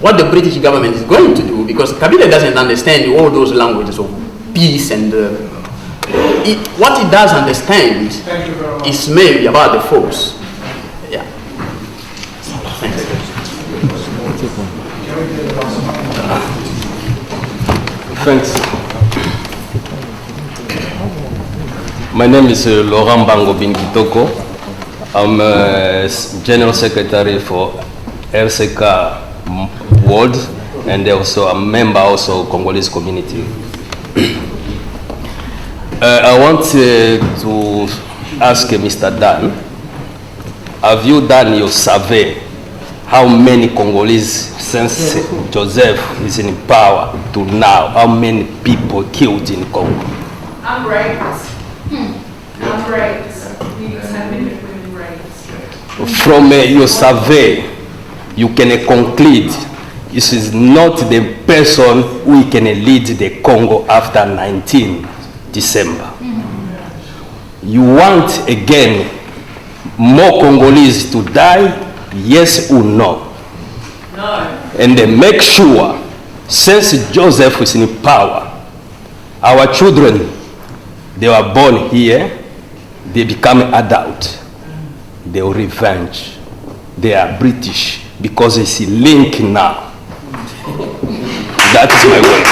what the British government is going to do, because Kabila doesn't understand all those languages of peace and what he does understand is maybe about the force. Yeah. Thanks. Thanks. My name is Laurent Bango Bingitoko. I'm General Secretary for RCK World, and also a member also of Congolese community. I want to ask Mr. Dan, have you done your survey? How many Congolese since Joseph is in power to now? How many people killed in Congo? I'm raped. I'm raped. We have been raped. From your survey, you can conclude this is not the person who can lead the Congo after 19 December. You want again more Congolese to die, yes or no? No. And then make sure, since Joseph is in power, our children, they were born here, they become adult, they will revenge. They are British because it's a link now. That is my word.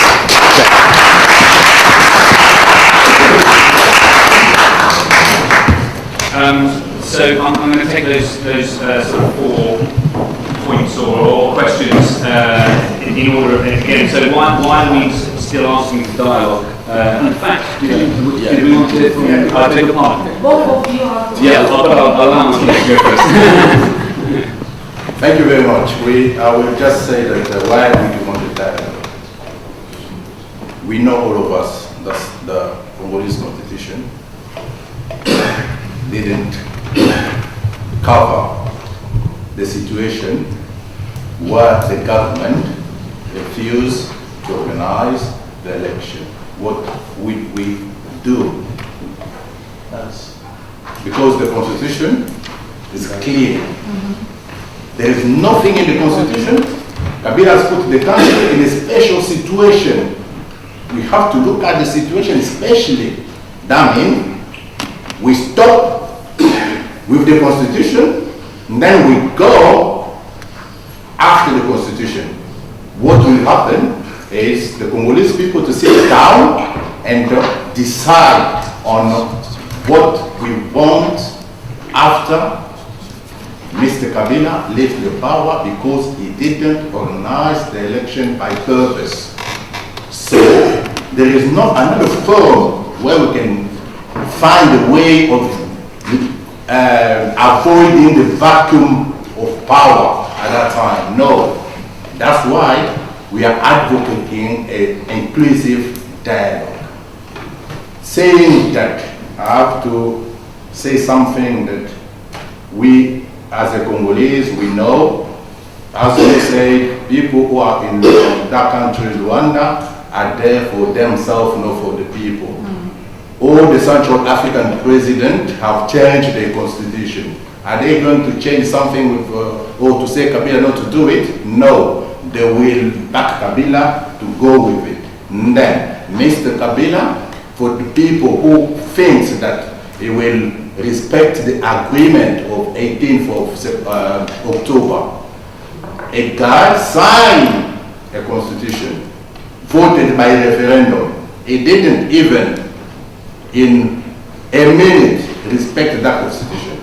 So I'm going to take those sort of 4 points or questions in order again. So why are we still asking for dialogue? In fact, did we want to? I take a part. Both of you have to. Yeah, I'll allow you to go first. Thank you very much. I will just say that why we do want to dialogue. We know all of us that the Congolese constitution didn't cover the situation where the government refused to organize the election. What would we do? Because the constitution is clear. There is nothing in the constitution. Kabila has put the country in a special situation. We have to look at the situation especially. That means we stop with the constitution, and then we go after the constitution. What will happen is the Congolese people to sit down and decide on what we want after Mr. Kabila left the power, because he didn't organize the election by purpose. So there is not another forum where we can find a way of avoiding the vacuum of power at that time. No. That's why we are advocating an inclusive dialogue. Saying that, I have to say something that we as a Congolese, we know, as we say, people who are in that country, Rwanda, are there for themselves, not for the people. All the Central African presidents have changed their constitution. Are they going to change something with, or to say Kabila not to do it? No. They will back Kabila to go with it. And then, Mr. Kabila, for the people who think that he will respect the agreement of 18th of October, a guy signed a constitution, voted by referendum. He didn't even in a minute respect that constitution.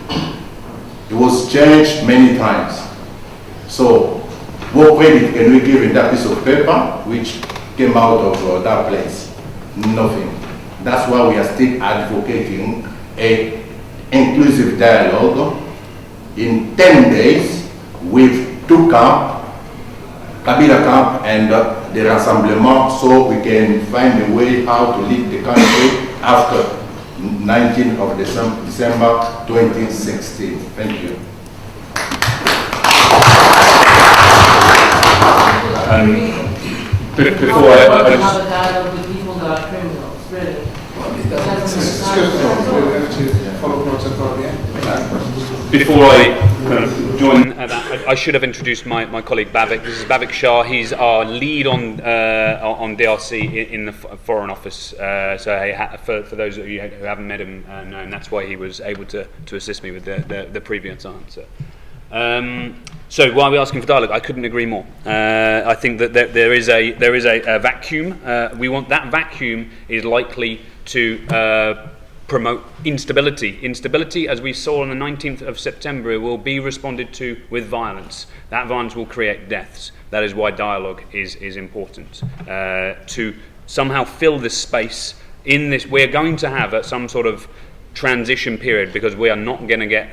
It was changed many times. So what credit can we give in that piece of paper which came out of that place? Nothing. That's why we are still advocating a inclusive dialogue in 10 days with 2 camps, Kabila camp and the Rassemblement, so we can find a way how to lead the country after 19th of December 2016. Thank you. Before I have a dialogue with people that are criminals, really. Follow protocol, yeah? Before I kind of join that, I should have introduced my colleague Bavik. This is Bavik Shah. He's our lead on DRC in the Foreign Office. So for those of you who haven't met him, and that's why he was able to assist me with the previous answer. So why are we asking for dialogue? I couldn't agree more. I think that there is a vacuum. We want that vacuum is likely to promote instability. Instability, as we saw on the 19th of September, will be responded to with violence. That violence will create deaths. That is why dialogue is important. To somehow fill this space in this, we're going to have some sort of transition period because we are not going to get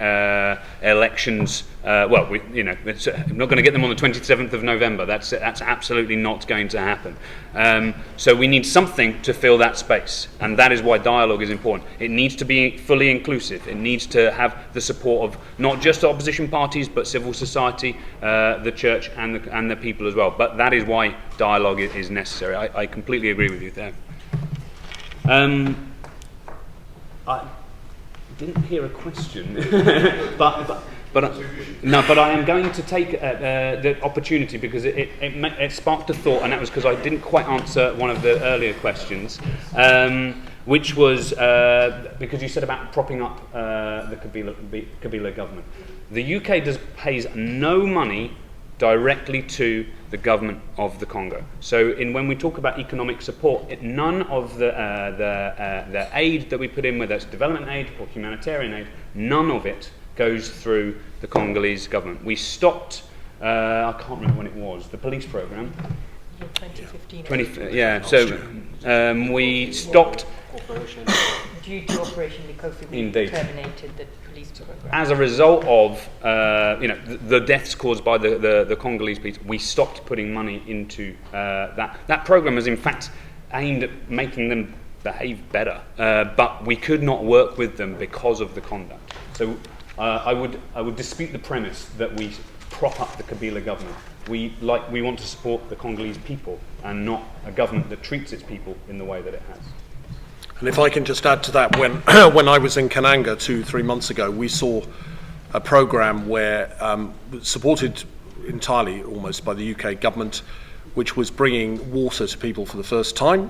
elections. We're not going to get them on the 27th of November. That's absolutely not going to happen. So we need something to fill that space, and that is why dialogue is important. It needs to be fully inclusive. It needs to have the support of not just opposition parties, but civil society, the church, and the people as well. But that is why dialogue is necessary. I completely agree with you there. I didn't hear a question, but I am going to take the opportunity because it sparked a thought, and that was because I didn't quite answer one of the earlier questions, which was because you said about propping up the Kabila government. The UK pays no money directly to the government of the Congo. So when we talk about economic support, none of the aid that we put in, whether it's development aid or humanitarian aid, none of it goes through the Congolese government. We stopped, I can't remember when it was, the police program. 2015. Yeah, so we stopped. Due to Operation Likofi, we terminated the police program. As a result of the deaths caused by the Congolese people, we stopped putting money into that. That program is in fact aimed at making them behave better, but we could not work with them because of the conduct. So I would dispute the premise that we prop up the Kabila government. We want to support the Congolese people and not a government that treats its people in the way that it has. And if I can just add to that, when I was in Kananga 2-3 months ago, we saw a programme where supported entirely almost by the UK government, which was bringing water to people for the first time,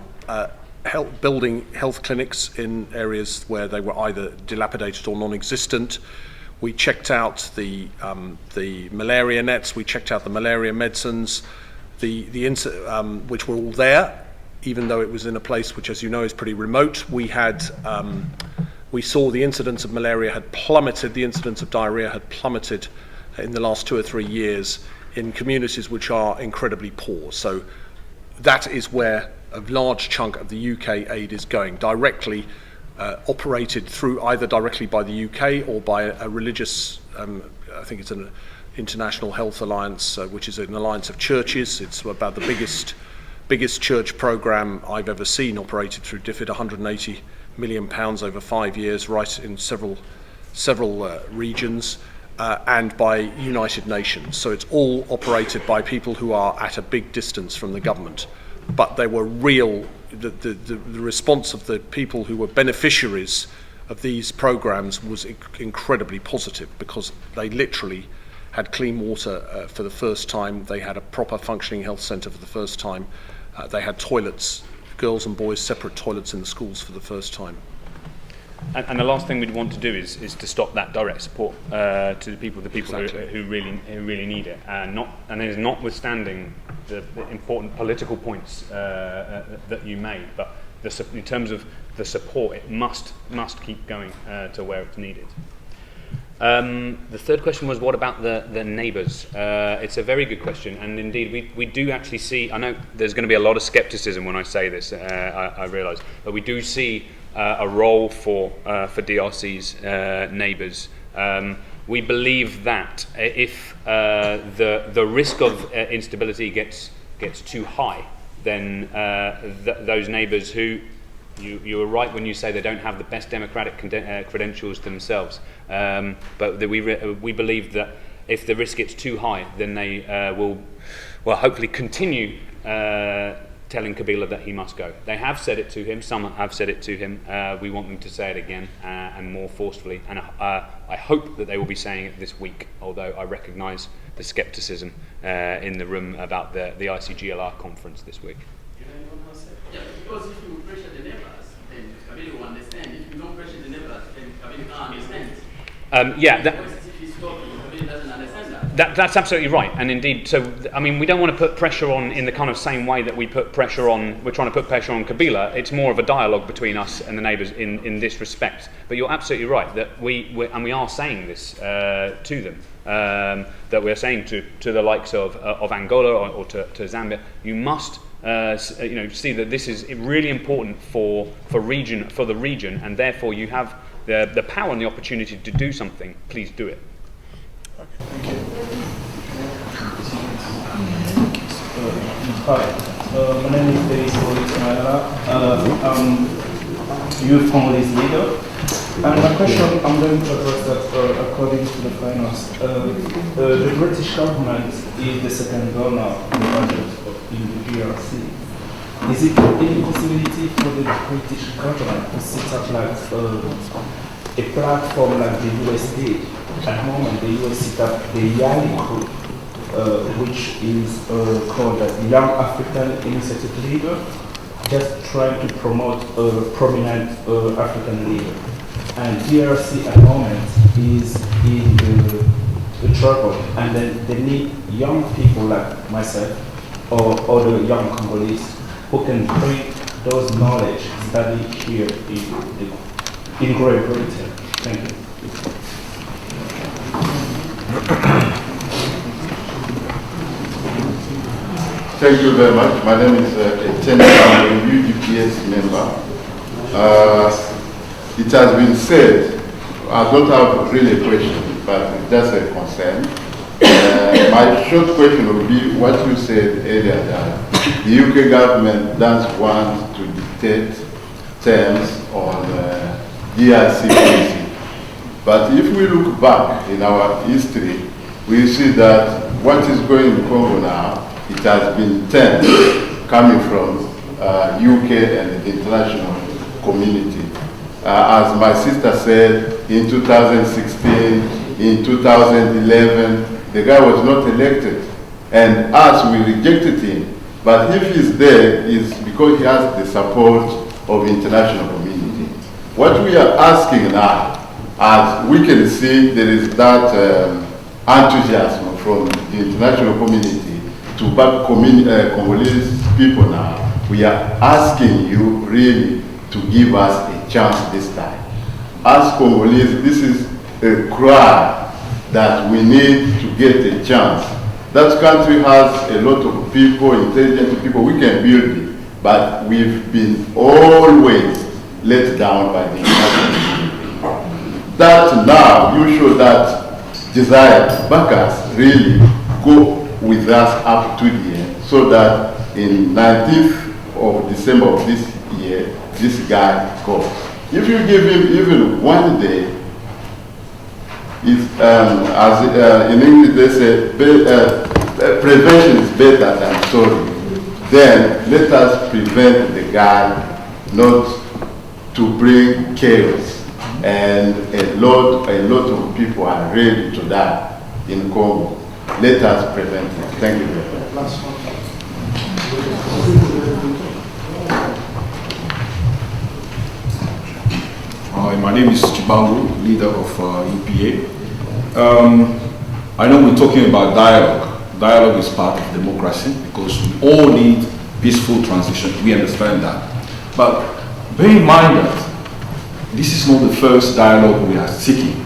building health clinics in areas where they were either dilapidated or non-existent. We checked out the malaria nets, we checked out the malaria medicines, which were all there. Even though it was in a place which, as you know, is pretty remote. We saw the incidence of malaria had plummeted, the incidence of diarrhea had plummeted in the last 2 or 3 years in communities which are incredibly poor. So that is where a large chunk of the UK aid is going, directly operated through either directly by the UK or by a religious, I think it's an International Health Alliance, which is an alliance of churches. It's about the biggest church programme I've ever seen operated through DFID, £180 million over 5 years, right in several regions, and by United Nations. So it's all operated by people who are at a big distance from the government. But they were the response of the people who were beneficiaries of these programmes was incredibly positive because they literally had clean water for the first time. They had a proper functioning health centre for the first time. They had toilets, girls and boys, separate toilets in the schools for the first time. And the last thing we'd want to do is to stop that direct support to the people Exactly. who really need it, and there's notwithstanding the important political points that you made, but in terms of the support, it must keep going to where it's needed. The third question was, what about the neighbours? It's a very good question, and indeed we do actually see, I know there's going to be a lot of scepticism when I say this, I realise, but we do see a role for DRC's neighbours. We believe that if the risk of instability gets too high, then those neighbours who, you were right when you say they don't have the best democratic credentials themselves, but we believe that if the risk gets too high, then they will hopefully continue telling Kabila that he must go. They have said it to him, some have said it to him. We want them to say it again and more forcefully, and I hope that they will be saying it this week, although I recognise the scepticism in the room about the ICGLR conference this week. Yeah, because if you pressure the neighbors, then Kabila will understand. If you don't pressure the neighbors, then Kabila can't understand. Yeah, if he's talking, Kabila doesn't understand that. That's absolutely right, and indeed, so I mean, we don't want to put pressure on in the kind of same way that we're trying to put pressure on Kabila. It's more of a dialogue between us and the neighbours in this respect. But you're absolutely right that we are saying this to them, that we're saying to the likes of Angola or to Zambia, you must see that this is really important for the region, and therefore you have the power and the opportunity to do something. Please do it. Hi, my name is Denis Ismaila. I'm youth Congolese leader. And my question, I'm going to address that according to the finance. The British government is the second donor in the budget in the DRC. Is it any possibility for the British government to set up like a platform like the US did? At the moment, the US set up the YALI group, which is called the Young African Initiative Leader, just trying to promote a prominent African leader. And DRC at the moment is in the trouble, and then they need young people like myself or other young Congolese who can bring those knowledge study here in Great Britain. Thank you. Thank you very much. My name is Etienne. I'm a UDPS member. It has been said, I don't have really a question, but that's a concern. My short question would be what you said earlier, that the UK government does want to dictate terms on DRC policy. But if we look back in our history, we see that what is going in Congo now, it has been terms coming from UK and the international community. As my sister said, in 2016, in 2011, the guy was not elected. And us, we rejected him. But if he's there, it's because he has the support of the international community. What we are asking now, as we can see, there is that enthusiasm from the international community to back Congolese people now. We are asking you really to give us a chance this time. As Congolese, this is a cry that we need to get a chance. That country has a lot of people, intelligent people, we can build it, but we've been always let down by the international community. That now, you show that desire to back us, really go with us up to the end, so that in 19th of December of this year, this guy goes. If you give him even 1 day, as in English they say, prevention is better than sorry. Then let us prevent the guy not to bring chaos, and a lot of people are ready to die in Congo. Let us prevent it. Thank you very much. Hi, my name is Chibangu, leader of EPA. I know we're talking about dialogue. Dialogue is part of democracy because we all need peaceful transition. We understand that. But bear in mind that this is not the first dialogue we are seeking.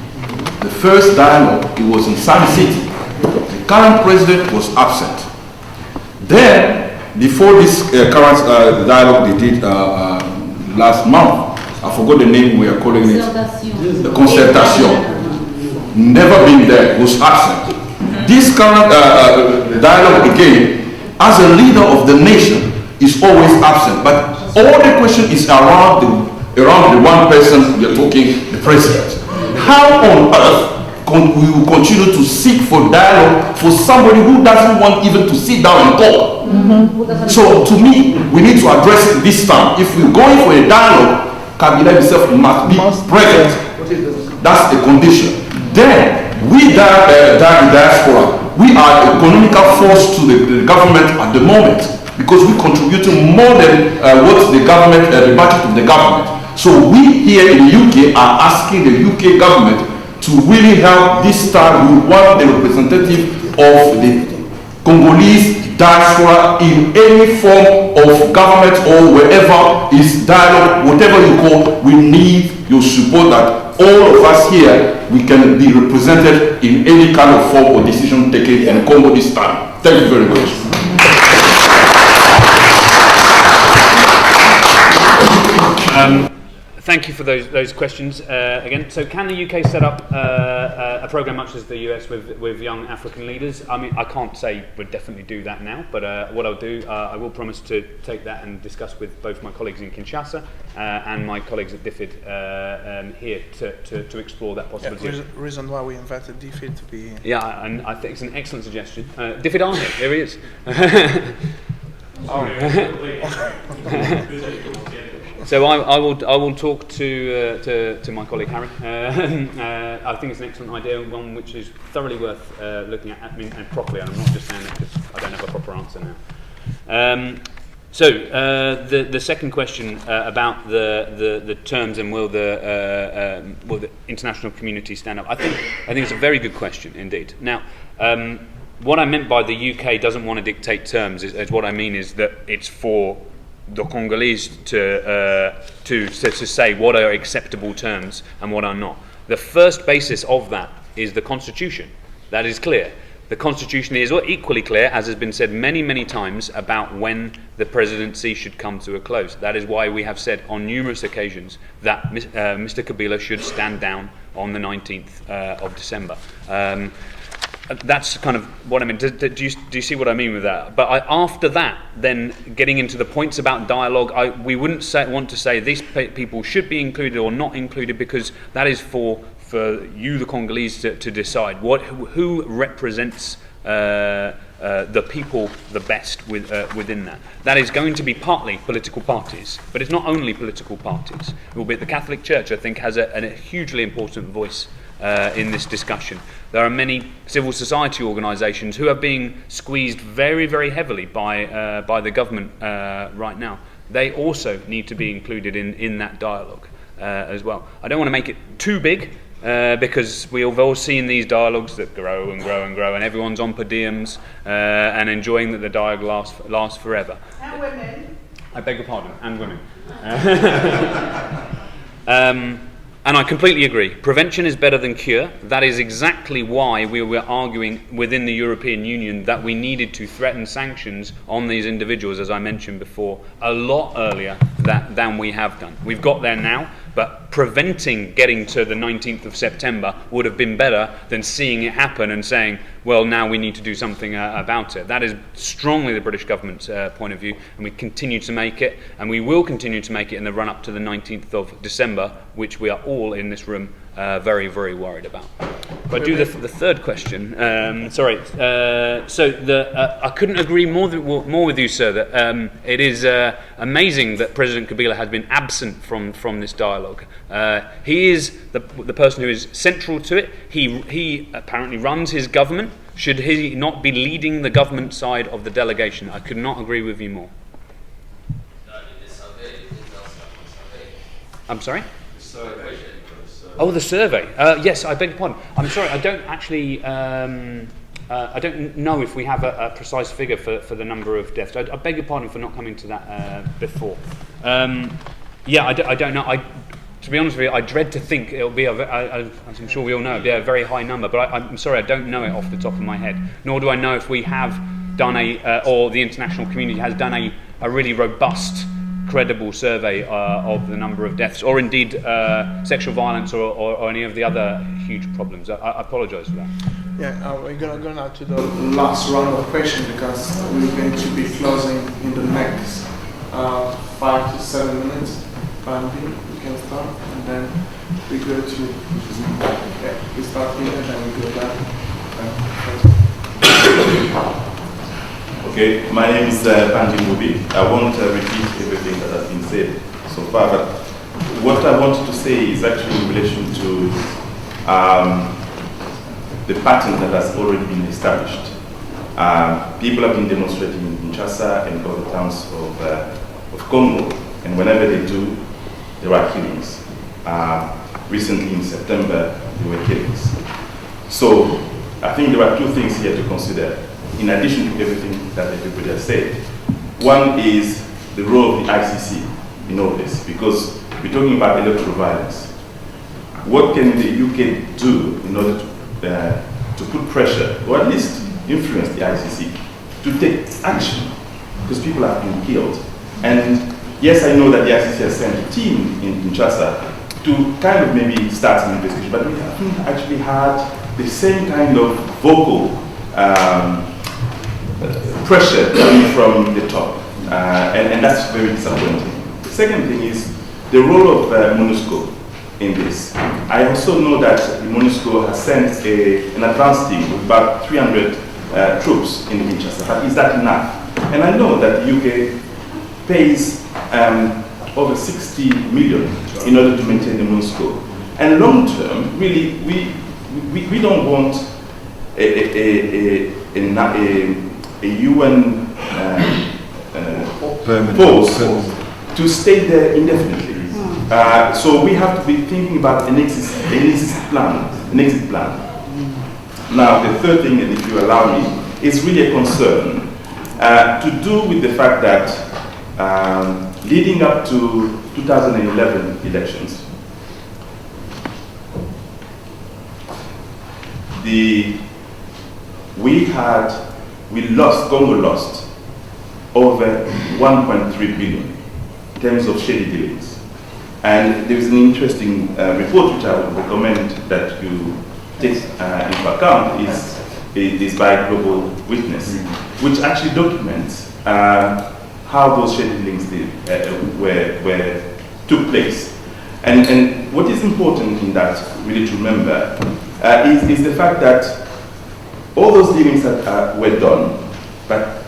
The first dialogue, it was in Sun City. The current president was absent. Then, before this current dialogue they did last month, I forgot the name we are calling it. The concertation. Never been there, was absent. This current dialogue again, as a leader of the nation, is always absent. But all the question is around the one person we are talking, the president. How on earth we will continue to seek for dialogue for somebody who doesn't want even to sit down and talk. So to me, we need to address it this time. If we're going for a dialogue, Kabila himself must be present. That's the condition. Then, we the diaspora, we are an economical force to the government at the moment because we contribute more than what the government, the budget of the government. So we here in the UK are asking the UK government to really help this time. We want the representative of the Congolese diaspora in any form of government or wherever is dialogue, whatever you call, we need your support that all of us here, we can be represented in any kind of form or decision taken in Congo this time. Thank you very much. Thank you for those questions again. So, can the UK set up a program much as the US with young African leaders? I mean, I can't say we'd definitely do that now, but what I'll do, I will promise to take that and discuss with both my colleagues in Kinshasa and my colleagues at DFID here to explore that possibility. Yeah, reason why we invited DFID to be here. Yeah, and I think it's an excellent suggestion. DFID are here. There he is. So I will talk to my colleague Harry. I think it's an excellent idea, one which is thoroughly worth looking at, and properly. And I'm not just saying that because I don't have a proper answer now. So the second question about the terms and will the international community stand up? I think it's a very good question indeed. Now. What I meant by the UK doesn't want to dictate terms is what I mean is that it's for the Congolese to say what are acceptable terms and what are not. The first basis of that is the Constitution. That is clear. The Constitution is equally clear, as has been said many, many times, about when the presidency should come to a close. That is why we have said on numerous occasions that Mr. Kabila should stand down on the 19th of December. That's kind of what I mean. Do you see what I mean with that? But after that, then getting into the points about dialogue, we wouldn't want to say these people should be included or not included because that is for you, the Congolese, to decide who represents the people the best within that. That is going to be partly political parties, but it's not only political parties. It will be the Catholic Church, I think, has a hugely important voice in this discussion. There are many civil society organisations who are being squeezed very, very heavily by the government right now. They also need to be included in that dialogue as well. I don't want to make it too big because we've all seen these dialogues that grow and grow and grow, and everyone's on per diems and enjoying that the dialogue lasts forever. And women. I beg your pardon, and women. And I completely agree. Prevention is better than cure. That is exactly why we were arguing within the European Union that we needed to threaten sanctions on these individuals, as I mentioned before, a lot earlier than we have done. We've got there now, but preventing getting to the 19th of September would have been better than seeing it happen and saying, well, now we need to do something about it. That is strongly the British government's point of view, and we continue to make it, and we will continue to make it in the run-up to the 19th of December, which we are all in this room very, very worried about. But I do the third question. Sorry. I couldn't agree more with you, sir, that it is amazing that President Kabila has been absent from this dialogue. He is the person who is central to it. He apparently runs his government. Should he not be leading the government side of the delegation? I could not agree with you more. I'm sorry? Oh, the survey. Yes, I beg your pardon. I'm sorry, I don't actually. I don't know if we have a precise figure for the number of deaths. I beg your pardon for not coming to that before. Yeah, I don't know. To be honest with you, I dread to think it'll be, as I'm sure we all know, it'll be a very high number. But I'm sorry, I don't know it off the top of my head. Nor do I know if we have done or the international community has done a really robust, credible survey of the number of deaths, or indeed sexual violence, or any of the other huge problems. I apologise for that. Yeah, we're going to go now to the last round of questions because we're going to be closing in the next 5 to 7 minutes. can start, and then we go to, we start here, and then we go back. Okay, my name is Panji Mubi. I won't repeat everything that has been said so far, but what I wanted to say is actually in relation to the pattern that has already been established. People have been demonstrating in Kinshasa and other towns of Congo, and whenever they do, there are killings. Recently in September, there were killings. So I think there are two things here to consider, in addition to everything that everybody has said. One is the role of the ICC in all this, because we're talking about electoral violence. What can the UK do in order to put pressure, or at least influence the ICC to take action, because people have been killed? And yes, I know that the ICC has sent a team in Kinshasa to kind of maybe start some investigation, but we haven't actually had the same kind of vocal pressure coming from the top, and that's very disappointing. The second thing is the role of MONUSCO in this. I also know that the MONUSCO has sent an advance team with about 300 troops in Kinshasa, but is that enough? And I know that the UK pays over 60 million in order to maintain the MONUSCO. And long term, really, we don't want a UN force to stay there indefinitely. So we have to be thinking about an exit plan. Now, the third thing, and if you allow me, is really a concern to do with the fact that leading up to 2011 elections, Congo lost over 1.3 billion in terms of shady dealings. And there is an interesting report which I would recommend that you take into account, is by Global Witness, which actually documents how those shady dealings took place. And what is important in that, really to remember, is the fact that all those dealings that were done, but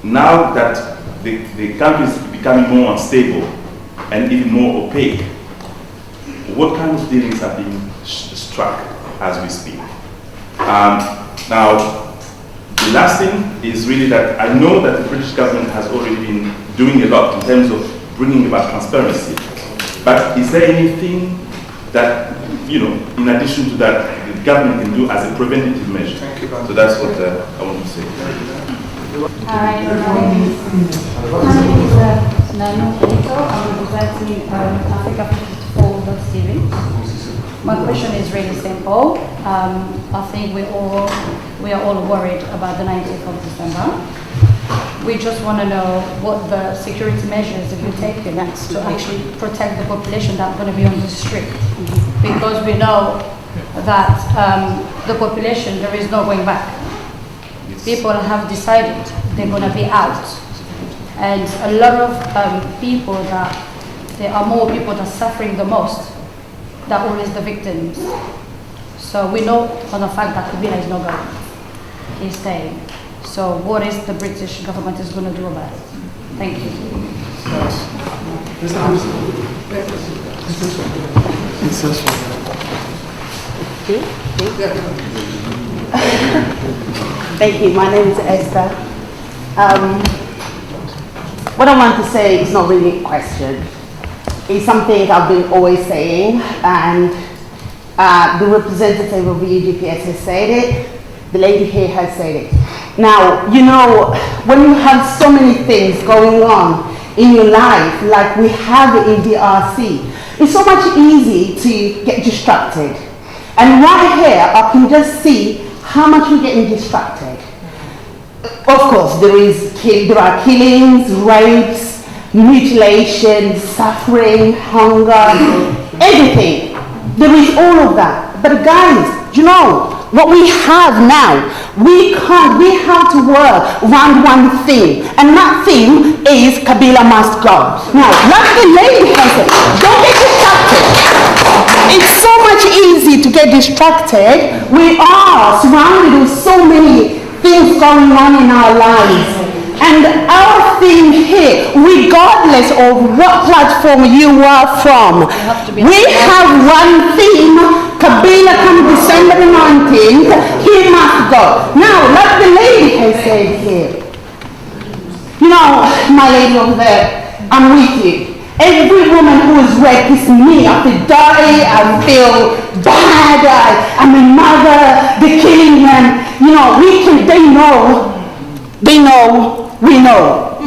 now that the country is becoming more unstable and even more opaque, what kind of dealings are being struck as we speak? Now, the last thing is really that I know that the British government has already been doing a lot in terms of bringing about transparency. But is there anything that, in addition to that, the government can do as a preventative measure? So that's what I want to say. Hi, my name is Nano Polito. I'm representing Africa 54.TV. My question is really simple. I think we are all worried about the 19th of December. We just want to know what the security measures have you taken to actually protect the population that's going to be on the street. Because we know that the population, there is no going back. People have decided they're going to be out. And a lot of people there are more people that are suffering the most than always the victims. So we know for the fact that Kabila is not going. He's staying. So what is the British government is going to do about it? Thank you. Thank you. My name is Esther. What I want to say is not really a question. It's something I've been always saying, and the representative of the UDPS has said it. The lady here has said it. Now, when you have so many things going on in your life, like we have in DRC, it's so much easy to get distracted. And right here, I can just see how much we're getting distracted. Of course, there are killings, rapes, mutilation, suffering, hunger, everything. There is all of that. But guys, what we have now. We have to work around one theme, and that theme is Kabila must go. Now, like the lady has said, don't get distracted. It's so much easy to get distracted. We are surrounded with so many things going on in our lives. And our theme here, regardless of what platform you are from, we have one theme. Kabila come December the 19th, he must go. Now, like the lady has said here, you know, my lady over there, I'm with you. Every woman who is raped is me. I feel dirty, I feel bad, I'm a mother, they're killing them. You know, they know, we know.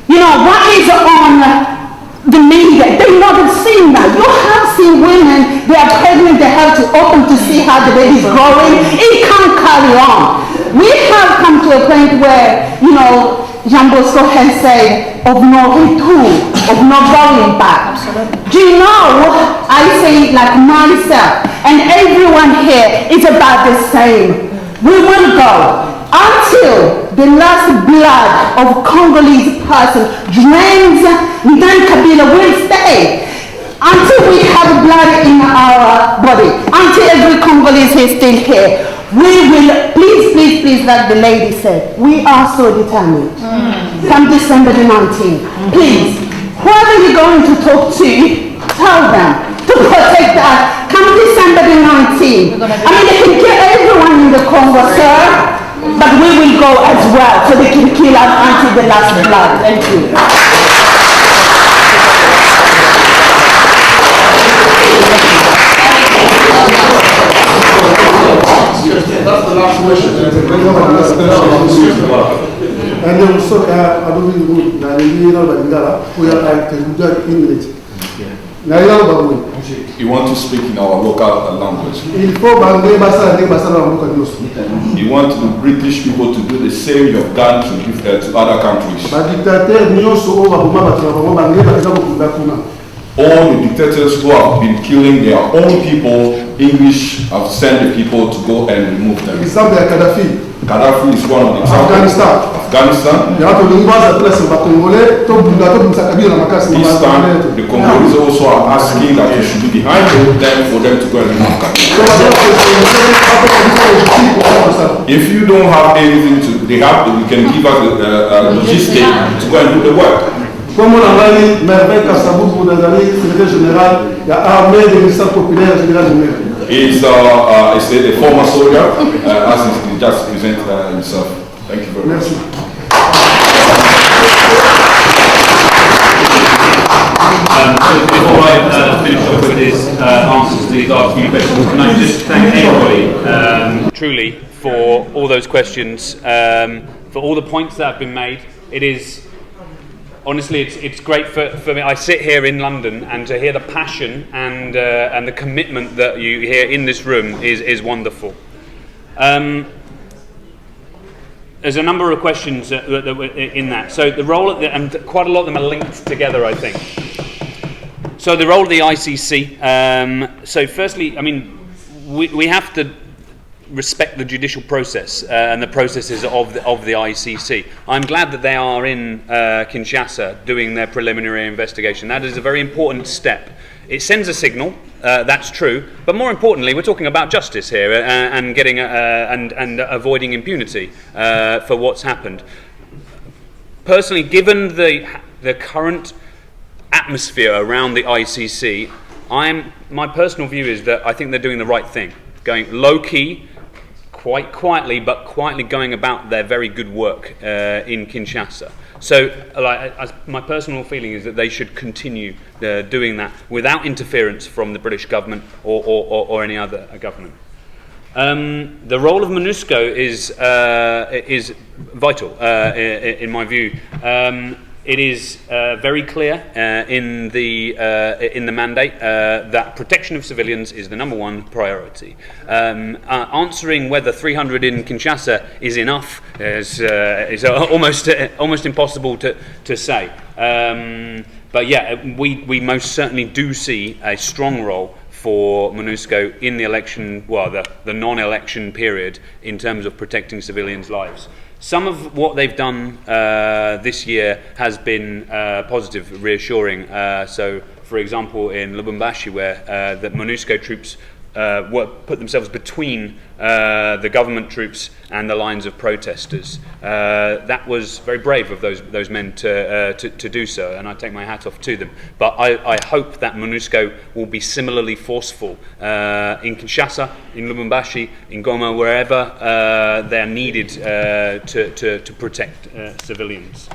You know, what is on the media? They not have seen that. You have seen women, they are pregnant, they have to open to see how the baby is growing. It can't carry on. We have come to a point where, you know, Jean Bosco has said, of no return, of no going back. Do you know, I say it like myself, and everyone here is about the same. We will go until the last blood of Congolese person drains, then Kabila will stay. Until we have blood in our body, until every Congolese is still here, we will, please, like the lady said, we are so determined. Come December the 19th, please, whoever you're going to talk to, tell them to protect us. Come December the 19th. I mean, they can kill everyone in the Congo, sir. But we will go as well, so they can kill us until the last blood. Thank you. That's the last question. And also, I don't You want to speak in our local language. You want the British people to do the same you've done to other countries. All the dictators who have been killing their own people, English have sent the people to go and remove them. Gaddafi is one of the examples. Afghanistan. This time, the Congolese also are asking that you should be behind them for them to go and remove Gaddafi. If you don't have anything to, they can give us the logistics to go and do the work. Comme on a dit, Merveille Kassabou, secrétaire général, il y a armée des ministères populaires général général. He's a former soldier, as he just presented himself. Thank you very much. So before I finish off with his answers to these last few questions, can I just thank everybody truly for all those questions, for all the points that have been made. It is honestly, it's great for me. I sit here in London, and to hear the passion and the commitment that you hear in this room is wonderful. There's a number of questions that were in that. So the role of and quite a lot of them are linked together, I think. So the role of the ICC. So firstly, I mean, we have to respect the judicial process and the processes of the ICC. I'm glad that they are in Kinshasa doing their preliminary investigation. That is a very important step. It sends a signal, that's true, but more importantly, we're talking about justice here and getting and avoiding impunity for what's happened. Personally, given the current atmosphere around the ICC, my personal view is that I think they're doing the right thing, going low key, quite quietly, but quietly going about their very good work in Kinshasa. So my personal feeling is that they should continue doing that without interference from the British government or any other government. The role of MONUSCO is vital in my view. It is very clear in the mandate that protection of civilians is the #1 priority. Answering whether 300 in Kinshasa is enough is almost impossible to say. But yeah, we most certainly do see a strong role for MONUSCO in the election, well, the non-election period in terms of protecting civilians' lives. Some of what they've done this year has been positive, reassuring. So, for example, in Lubumbashi, where the MONUSCO troops put themselves between the government troops and the lines of protesters. That was very brave of those men to do so, and I take my hat off to them. But I hope that MONUSCO will be similarly forceful in Kinshasa, in Lubumbashi, in Goma, wherever they're needed to protect civilians.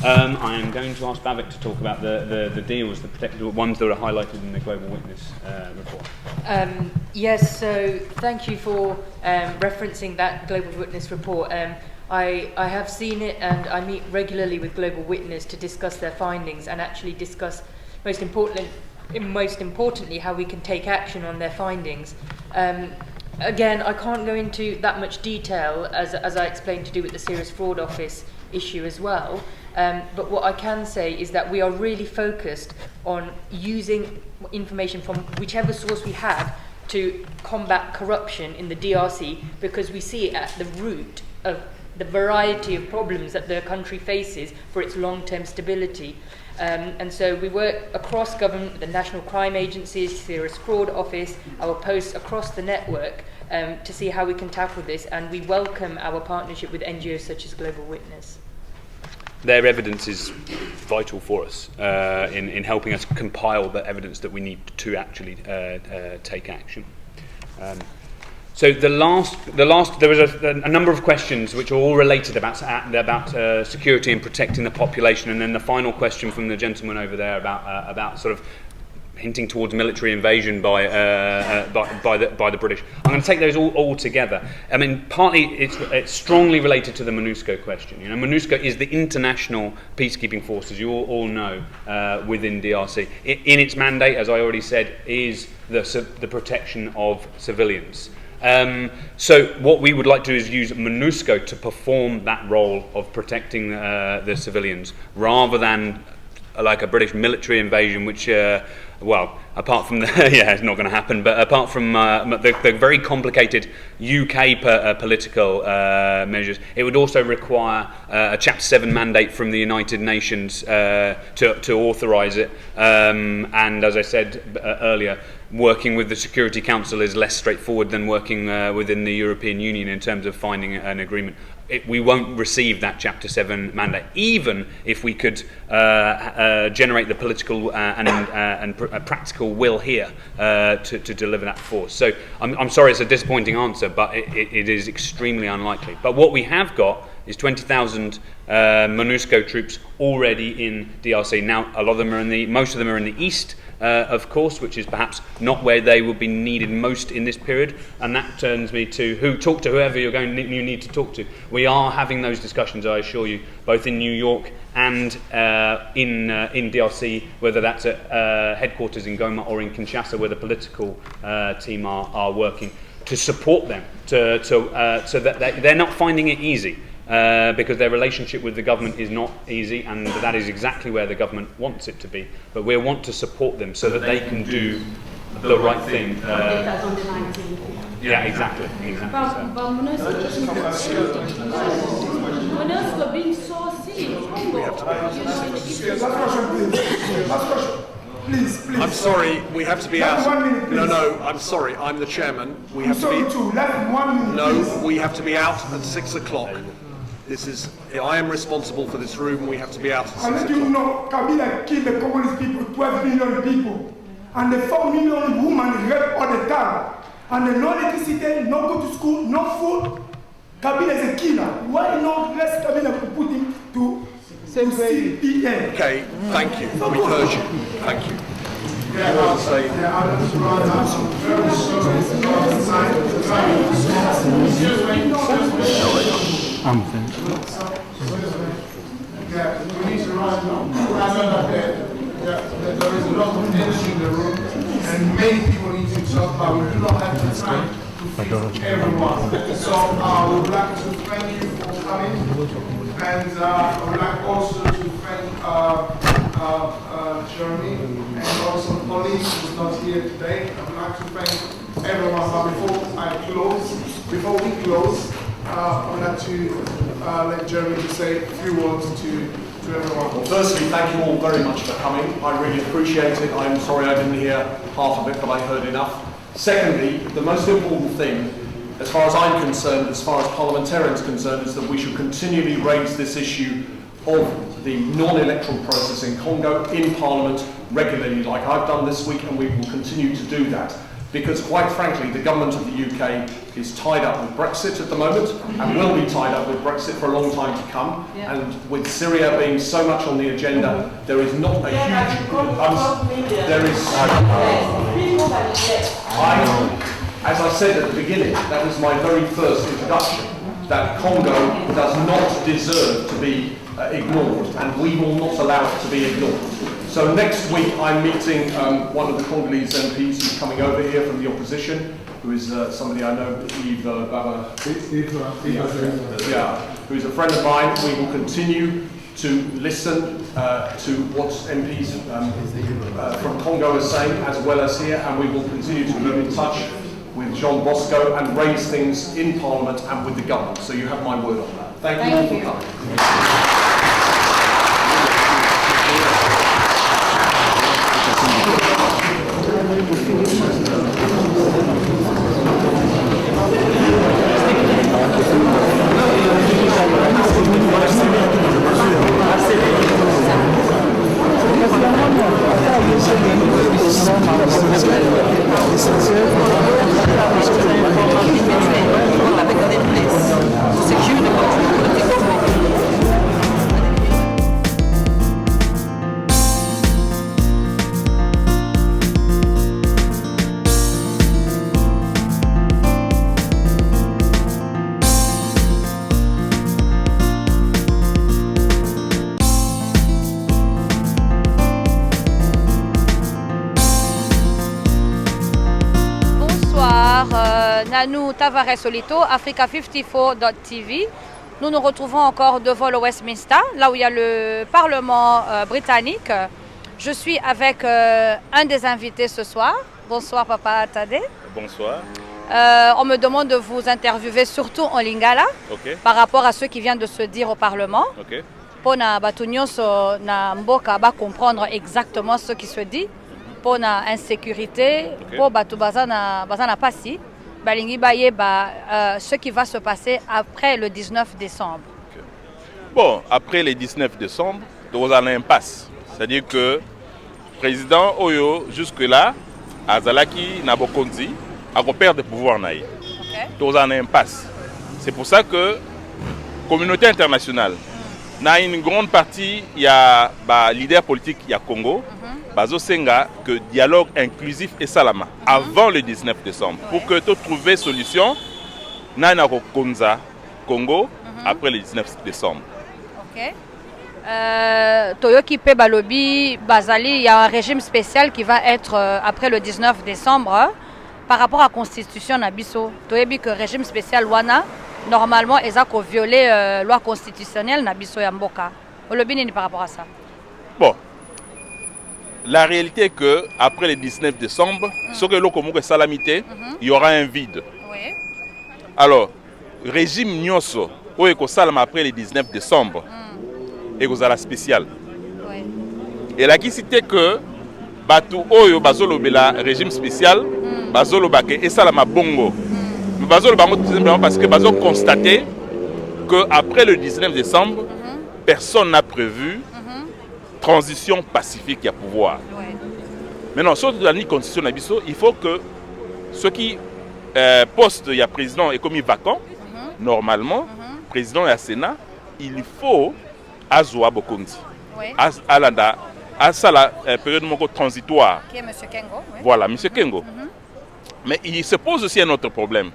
I am going to ask Babak to talk about the deals, the ones that are highlighted in the Global Witness report. Yes, so thank you for referencing that Global Witness report. I have seen it, and I meet regularly with Global Witness to discuss their findings and actually discuss, most importantly, how we can take action on their findings. Again, I can't go into that much detail, as I explained, to do with the Serious Fraud Office issue as well. But what I can say is that we are really focused on using information from whichever source we have to combat corruption in the DRC, because we see it at the root of the variety of problems that the country faces for its long-term stability. And so we work across government, the National Crime Agencies, Serious Fraud Office, our posts across the network to see how we can tackle this, and we welcome our partnership with NGOs such as Global Witness. Their evidence is vital for us in helping us compile the evidence that we need to actually take action. So there was a number of questions which are all related about security and protecting the population, and then the final question from the gentleman over there about sort of hinting towards military invasion by the British. I'm going to take those all together. I mean, partly it's strongly related to the MONUSCO question. You know, MONUSCO is the international peacekeeping force, as you all know, within DRC. In its mandate, as I already said, is the protection of civilians. So what we would like to do is use MONUSCO to perform that role of protecting the civilians, rather than like a British military invasion, which, well, apart from the, yeah, it's not going to happen, but apart from the very complicated UK political measures, it would also require a Chapter 7 mandate from the United Nations to authorise it. And as I said earlier, working with the Security Council is less straightforward than working within the European Union in terms of finding an agreement. We won't receive that Chapter 7 mandate, even if we could generate the political and practical will here to deliver that force. So I'm sorry it's a disappointing answer, but it is extremely unlikely. But what we have got is 20,000 MONUSCO troops already in DRC. Now, a lot of them are most of them are in the east, of course, which is perhaps not where they will be needed most in this period. And that turns me to talk to whoever you need to talk to. We are having those discussions, I assure you, both in New York and in DRC, whether that's at headquarters in Goma or in Kinshasa, where the political team are working to support them, so that they're not finding it easy. Because their relationship with the government is not easy, and that is exactly where the government wants it to be. But we want to support them so that they can do the right thing. Yeah, exactly. But MONUSCO being so Please. I'm sorry, we have to be out. No, I'm sorry, I'm the chairman. We have to be. No, we have to be out at 6 o'clock. I am responsible for this room. We have to be out at 6 o'clock. You know, Kabila killed the Congolese people, 12 million people, and the 4 million women raped all the time, and no electricity, no go to school, no food. Kabila is a killer. Why not let Kabila put him to CPN? Okay, thank you. We heard you. Thank you. I'm finished. Yeah, we need to run now. There is a lot of energy in the room, and many people need to talk, but we do not have the time to feed everyone. So I would like to thank you for coming, and I would like also to thank Jeremy and also Pauline, who's not here today. I would like to thank everyone. But before we close, I would like to let Jeremy to say a few words to everyone. Well, firstly, thank you all very much for coming. I really appreciate it. I'm sorry I didn't hear half of it, but I heard enough. Secondly, the most important thing, as far as I'm concerned, as far as parliamentarians are concerned, is that we should continually raise this issue of the non-electoral process in Congo in Parliament regularly, like I've done this week, and we will continue to do that. Because quite frankly, the government of the UK is tied up with Brexit at the moment, and will be tied up with Brexit for a long time to come. Yeah. And with Syria being so much on the agenda, there is not a huge... there is... As I said at the beginning, that was my very first introduction, that Congo does not deserve to be ignored, and we will not allow it to be ignored. So next week I'm meeting one of the Congolese MPs who's coming over here from the opposition, who is somebody I know, who is a friend of mine. We will continue to listen to what MPs from Congo are saying, as well as here, and we will continue to keep in touch with Jean Bosco and raise things in Parliament and with the government. So you have my word on that. Thank you all for coming. Nanou Tavares Solito, Africa54.tv. Nous nous retrouvons encore devant le Westminster, là où il y a le Parlement britannique. Je suis avec un des invités ce soir. Bonsoir Papa Tade. Bonsoir. On me demande de vous interviewer surtout en Lingala, okay, par rapport à ce qui vient de se dire au Parlement. Okay. Pour na batunyoso na mboka ba comprendre exactement ce qui se dit. Pour na insécurité, okay, pour batu bazana pasi. Ce qui va se passer après le 19 décembre. Okay. Bon, après le 19 décembre, nous avons un impasse. C'est-à-dire que le président Oyo, jusque-là, Azalaki Nabokonzi, a repère de pouvoir. Okay. Nous avons un impasse. C'est pour ça que la communauté internationale, dans une grande partie, il y a des leaders politiques, il y a Congo, Bazo Senga, que dialogue inclusif et salama avant le 19 décembre pour que tu trouves une solution Nana Konza Congo après le 19 décembre. Ok. Toyoki Pe Balobi Bazali, il y a un régime spécial qui va être après le 19 décembre par rapport à la constitution Nabiso. Toyobi que régime spécial Wana normalement ils ont violé la loi constitutionnelle Nabiso Yamboka. Olobini par rapport à ça. Bon. La réalité est que après le 19 décembre, ce que l'on commence salamité, il y aura un vide. Oui. Alors, régime Nyoso, où est salama après le 19 décembre, et vous la spéciale. Oui. Et la qui cité que Batu Oyo Bazolo Bela régime spécial, Bazolo Bake et Salama Bongo. Mais Bazolo Bango tout simplement parce que Bazolo constaté que après le 19 décembre, personne n'a prévu transition pacifique à pouvoir. Ouais. Maintenant, sur la constitution d'Abisso, il faut que ceux qui poste il y a président est comme vacant, normalement, président et à Sénat, il faut Azoua Bokondi. Oui. Alanda, à ça la période transitoire. Qui est M. Kengo. Oui. Voilà, M. Kengo. Mais il se pose aussi un autre problème.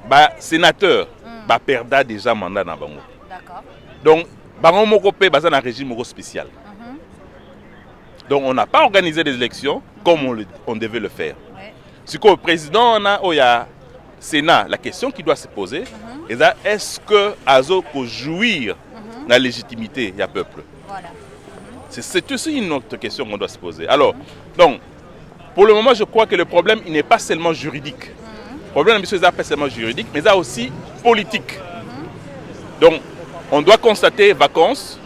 Bah, sénateur, bah, perda déjà mandat dans Bango. D'accord. Donc, Bango Mokopé, bah, c'est un régime spécial. Donc, on n'a pas organisé des élections comme on devait le faire. Ouais. Si le président, on a, il y a Sénat, la question qui doit se poser, est-ce que Azo peut jouir de la légitimité du peuple? Voilà. C'est aussi une autre question qu'on doit se poser. Alors, donc, pour le moment, je crois que le problème il n'est pas seulement juridique. Le problème n'est pas seulement juridique, mais ça aussi politique. Donc, on doit constater vacances,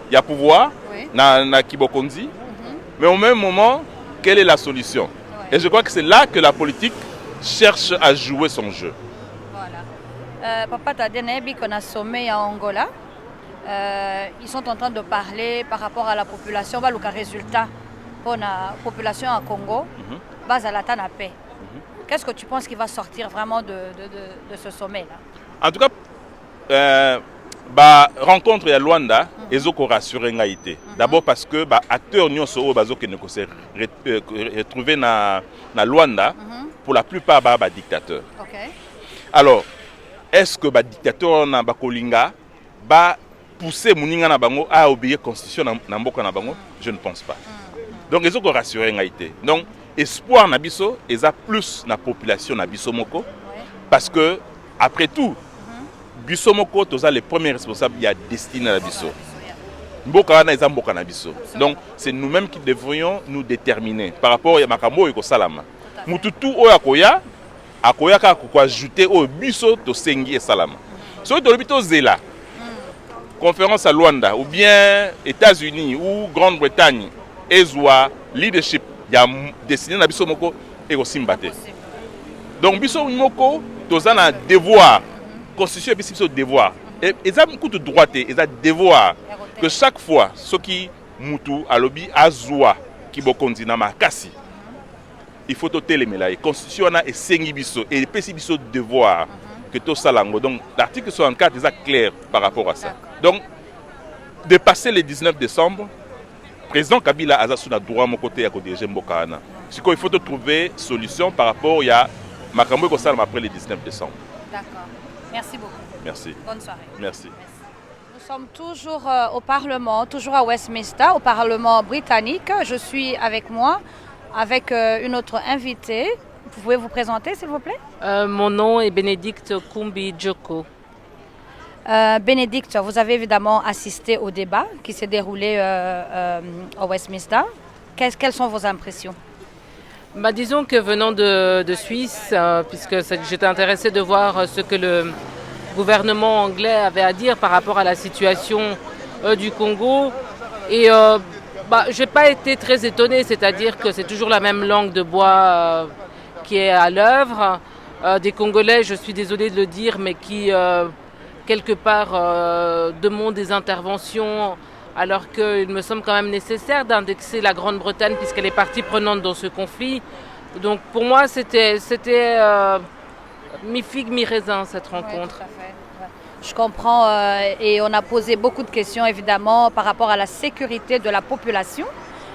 il y a pouvoir, na Kibokonzi, mais au même moment, quelle est la solution? Et je crois que c'est là que la politique cherche à jouer son jeu. Voilà. Papa Tadenebi, qu'on a sommé à Angola, ils sont en train de parler par rapport à la population, le résultat pour la population à Congo, base à la paix. Qu'est-ce que tu penses qui va sortir vraiment de ce sommet-là? En tout cas, rencontre à Luanda, ils ont rassuré Ngaïté. D'abord parce que acteurs qui se retrouvés dans Luanda, pour la plupart, des dictateurs. Alors, est-ce que les dictateurs na Bakolinga va pousser Mouninga na bango à obéir à la constitution na mboka na bango? Je ne pense pas. Donc, ils ont rassuré Ngaïté. Donc, espoir na biso, ils ont plus na population na biso moko, parce que après tout, biso moko toza les premiers responsables il y a destiné à biso. Mboka wana eza mboka na biso. Donc, c'est nous-mêmes qui devrions nous déterminer par rapport à makambo eko salama. Mututu oya akoya ka ko ajouter au biso to sengi et salama. So to lobito zela. Conférence à Luanda ou bien États-Unis ou Grande-Bretagne ezwa leadership ya destiné na biso moko eko simbate. Donc biso moko toza na devoir constitution biso devoir et ça beaucoup de droité et ça devoir que chaque fois ce qui mutu alobi azwa ki bokonzi na makasi il faut télémer la constitution na esengi biso et pesi biso devoir que to salango. Donc l'article 64 est clair par rapport à ça. Donc de passer le 19 décembre, président Kabila a sous droit mon côté à diriger Mboka na. Il faut trouver solution par rapport à makambo ko salam après le 19 décembre. D'accord. Merci beaucoup. Merci. Bonne soirée. Merci. Nous sommes toujours au Parlement, toujours à Westminster, au Parlement britannique. Je suis avec moi, avec une autre invitée. Vous pouvez vous présenter, s'il vous plaît? Mon nom est Bénédicte Kumbi Djoko. Bénédicte, vous avez évidemment assisté au débat qui s'est déroulé au Westminster. Quelles sont vos impressions? Disons que venant de Suisse, puisque j'étais intéressée de voir ce que le gouvernement anglais avait à dire par rapport à la situation du Congo. Et je n'ai pas été très étonnée, c'est-à-dire que c'est toujours la même langue de bois qui est à l'œuvre. Des Congolais, je suis désolée de le dire, mais qui quelque part demandent des interventions alors qu'il me semble quand même nécessaire d'indexer la Grande-Bretagne puisqu'elle est partie prenante dans ce conflit. Donc pour moi, c'était mi-figue, mi-raisin cette rencontre. Ouais, tout à fait. Ouais. Je comprends et on a posé beaucoup de questions évidemment par rapport à la sécurité de la population,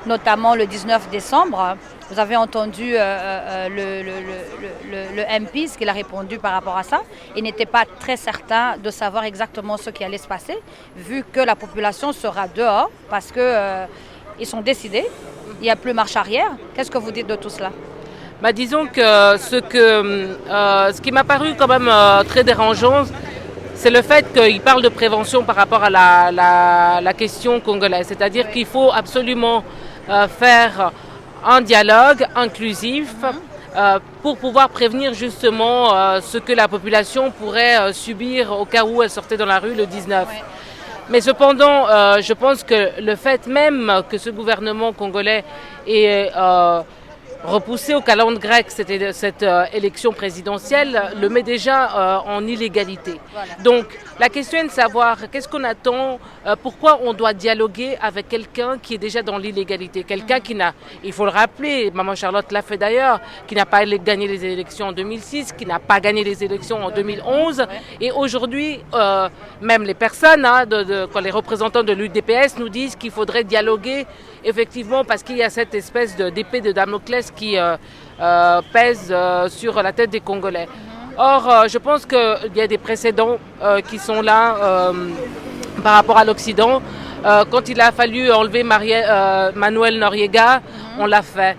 notamment le 19 décembre. Vous avez entendu le MP, ce qu'il a répondu par rapport à ça. Il n'était pas très certain de savoir exactement ce qui allait se passer, vu que la population sera dehors, parce qu'ils sont décidés, il n'y a plus marche arrière. Qu'est-ce que vous dites de tout cela? Disons que ce qui m'a paru quand même très dérangeant, c'est le fait qu'il parle de prévention par rapport à la question congolaise. C'est-à-dire qu'il faut absolument faire un dialogue inclusif pour pouvoir prévenir justement ce que la population pourrait subir au cas où elle sortait dans la rue le 19. Ouais. Mais cependant, je pense que le fait même que ce gouvernement congolais ait repoussé au calendrier grec cette élection présidentielle le met déjà en illégalité. Voilà. Donc la question est de savoir qu'est-ce qu'on attend, pourquoi on doit dialoguer avec quelqu'un qui est déjà dans l'illégalité, quelqu'un qui n'a, il faut le rappeler, Maman Charlotte l'a fait d'ailleurs, qui n'a pas gagné les élections en 2006, qui n'a pas gagné les élections en 2011, et aujourd'hui même les personnes, quand les représentants de l'UDPS nous disent qu'il faudrait dialoguer effectivement parce qu'il y a cette espèce d'épée de Damoclès qui pèse sur la tête des Congolais. Or, je pense qu'il y a des précédents qui sont là par rapport à l'Occident. Quand il a fallu enlever Manuel Noriega, on l'a fait.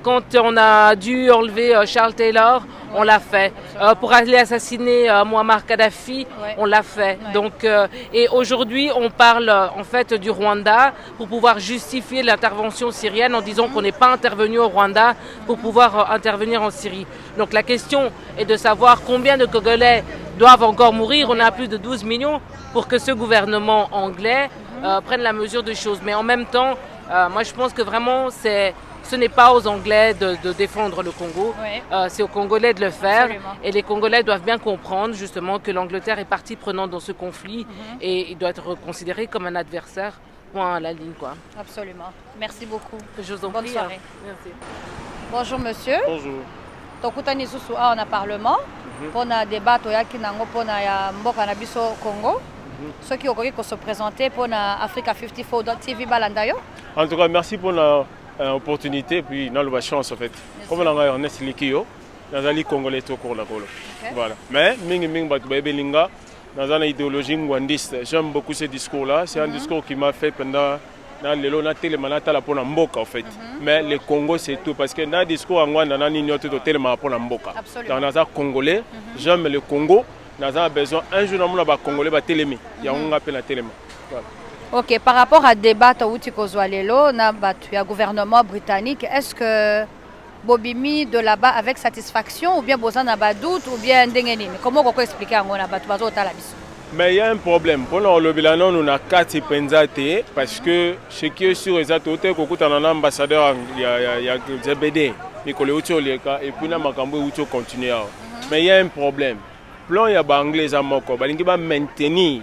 Quand on a dû enlever Charles Taylor, on l'a fait. Pour aller assassiner Muammar Kadhafi, on l'a fait. Donc, et aujourd'hui, on parle en fait du Rwanda pour pouvoir justifier l'intervention syrienne en disant qu'on n'est pas intervenu au Rwanda pour pouvoir intervenir en Syrie. Donc la question est de savoir combien de Congolais doivent encore mourir. On a plus de 12 millions pour que ce gouvernement anglais prenne la mesure des choses. Mais en même temps, moi je pense que vraiment ce n'est pas aux Anglais de défendre le Congo, c'est aux Congolais de le faire. Absolument. Et les Congolais doivent bien comprendre justement que l'Angleterre est partie prenante dans ce conflit et il doit être considéré comme un adversaire. Point à la ligne, quoi. Absolument. Merci beaucoup. Je vous en Bonne prie. soirée. Merci. Bonjour monsieur. Bonjour. Tokutani susu awa na parlement pona débat toyaki nango pona ya mboka na biso Congo. Soki okoki ko se présenter pona Africa 54.tv balanda yo. En tout cas, merci pour l'opportunité et puis la chance en fait. Comme on a Ernest Likio, dans les Congolais tout court la colo. Voilà. Mais mingi batu belinga dans une idéologie ngwandiste. J'aime beaucoup ce discours là, c'est un discours qui m'a fait pendant dans le long télé manata la pona mboka en fait. Mais le Congo c'est tout parce que dans discours ngwanda na ni nyoto télé ma pona mboka. Dans les Congolais, j'aime le Congo. Nous avons besoin un jour de ba Congolais ba télémi. Il y a un appel à téléma. Ok, par rapport à débat outi kozwalelo na batu ya gouvernement britannique, est-ce que bobimi de là-bas avec satisfaction ou bien boza na ba doute ou bien ndengeni? Comment on peut expliquer ngo na batu bazo tala biso? Mais il y a un problème. Pour nous, le bilan, nous avons 4 penzate parce que ce qui est sûr, c'est que nous avons un ambassadeur, il y a ZBD, Nicolas Outioleka, et puis nous avons continué. Mais il y a un problème. Plan il y a des Anglais à Moko, il va maintenir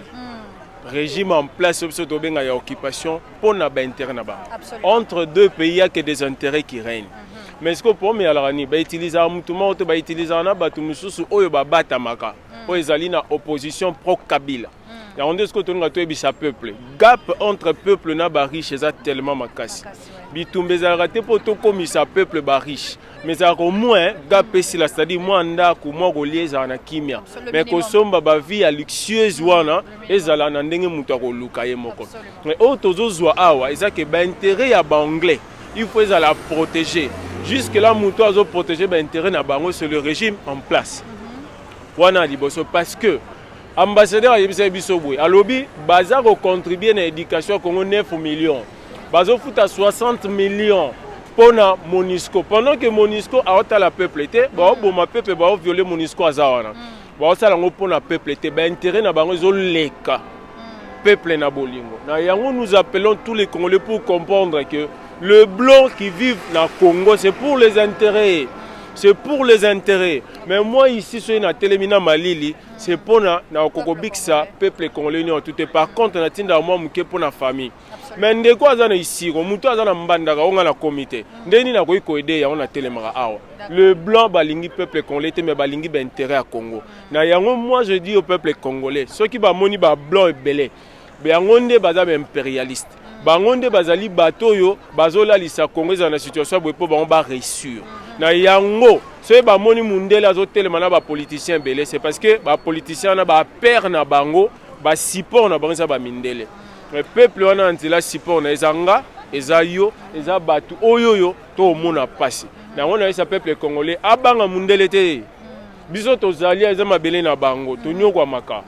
le régime en place sur l'occupation pour l'intérêt. Entre deux pays, il n'y a que des intérêts qui règnent. Mais ce que pour moi, il va utiliser tout le monde, il va utiliser un opposition pro-Kabila. Et on dit que tout le monde est peuple. Gap entre peuple et riche est tellement makasi. Bitumbe raté pour tout comme ça peuple riche. Mais au moins gap c'est-à-dire moi ndako moi relié na kimia. Mais ko somba ba vie luxueuse wana ezala na ndenge mutu akoluka ye moko. Mais otozo zwa awa ezake ba intérêt ya ba anglais. Il faut la protéger. Jusque là mutu azo protéger ba intérêt na bango c'est le régime en place. Wana liboso parce que ambassadeur a biso boy alobi baza ko contribuer na éducation Congo 9 millions. Bazo futa 60 millions pour na MONUSCO. Pendant que MONUSCO a ota la peuple était, ba ma peuple ba violer MONUSCO azawana. Ba sala ngo pour na peuple était, ba intérêt na bango zo leka. Peuple na bolingo. Na yango nous appelons tous les Congolais pour comprendre que le blanc qui vit na Congo c'est pour les intérêts. C'est pour les intérêts. Mais moi ici, sur la télémina Malili, c'est pour na Okokobiksa, peuple congolais, tout est par contre, na tinda moi mouké pour la famille. Mais ndeko azana ici, on muto azana mbandaka, on a la comité. Ndeni na koyi koide ya on a télémara awa. Le blanc balingi peuple congolais, mais balingi ba intérêt à Congo. Na yango moi je dis au peuple congolais, ceux qui ba moni ba blanc et belé, be yangonde baza ba impérialiste. Bangonde bazali batoyo, bazola lisa Congo dans la situation bo po ba réussir. Na yango ce ba moni mundele azotelema na ba politicien belé c'est parce que ba politicien na ba père na bango ba support na bango za ba mindele le peuple wana antila support na ezanga ezayo eza batu oyoyo to mona pasi na ngona esa peuple congolais abanga mundele te biso tozali eza mabele na bango tonyokwa maka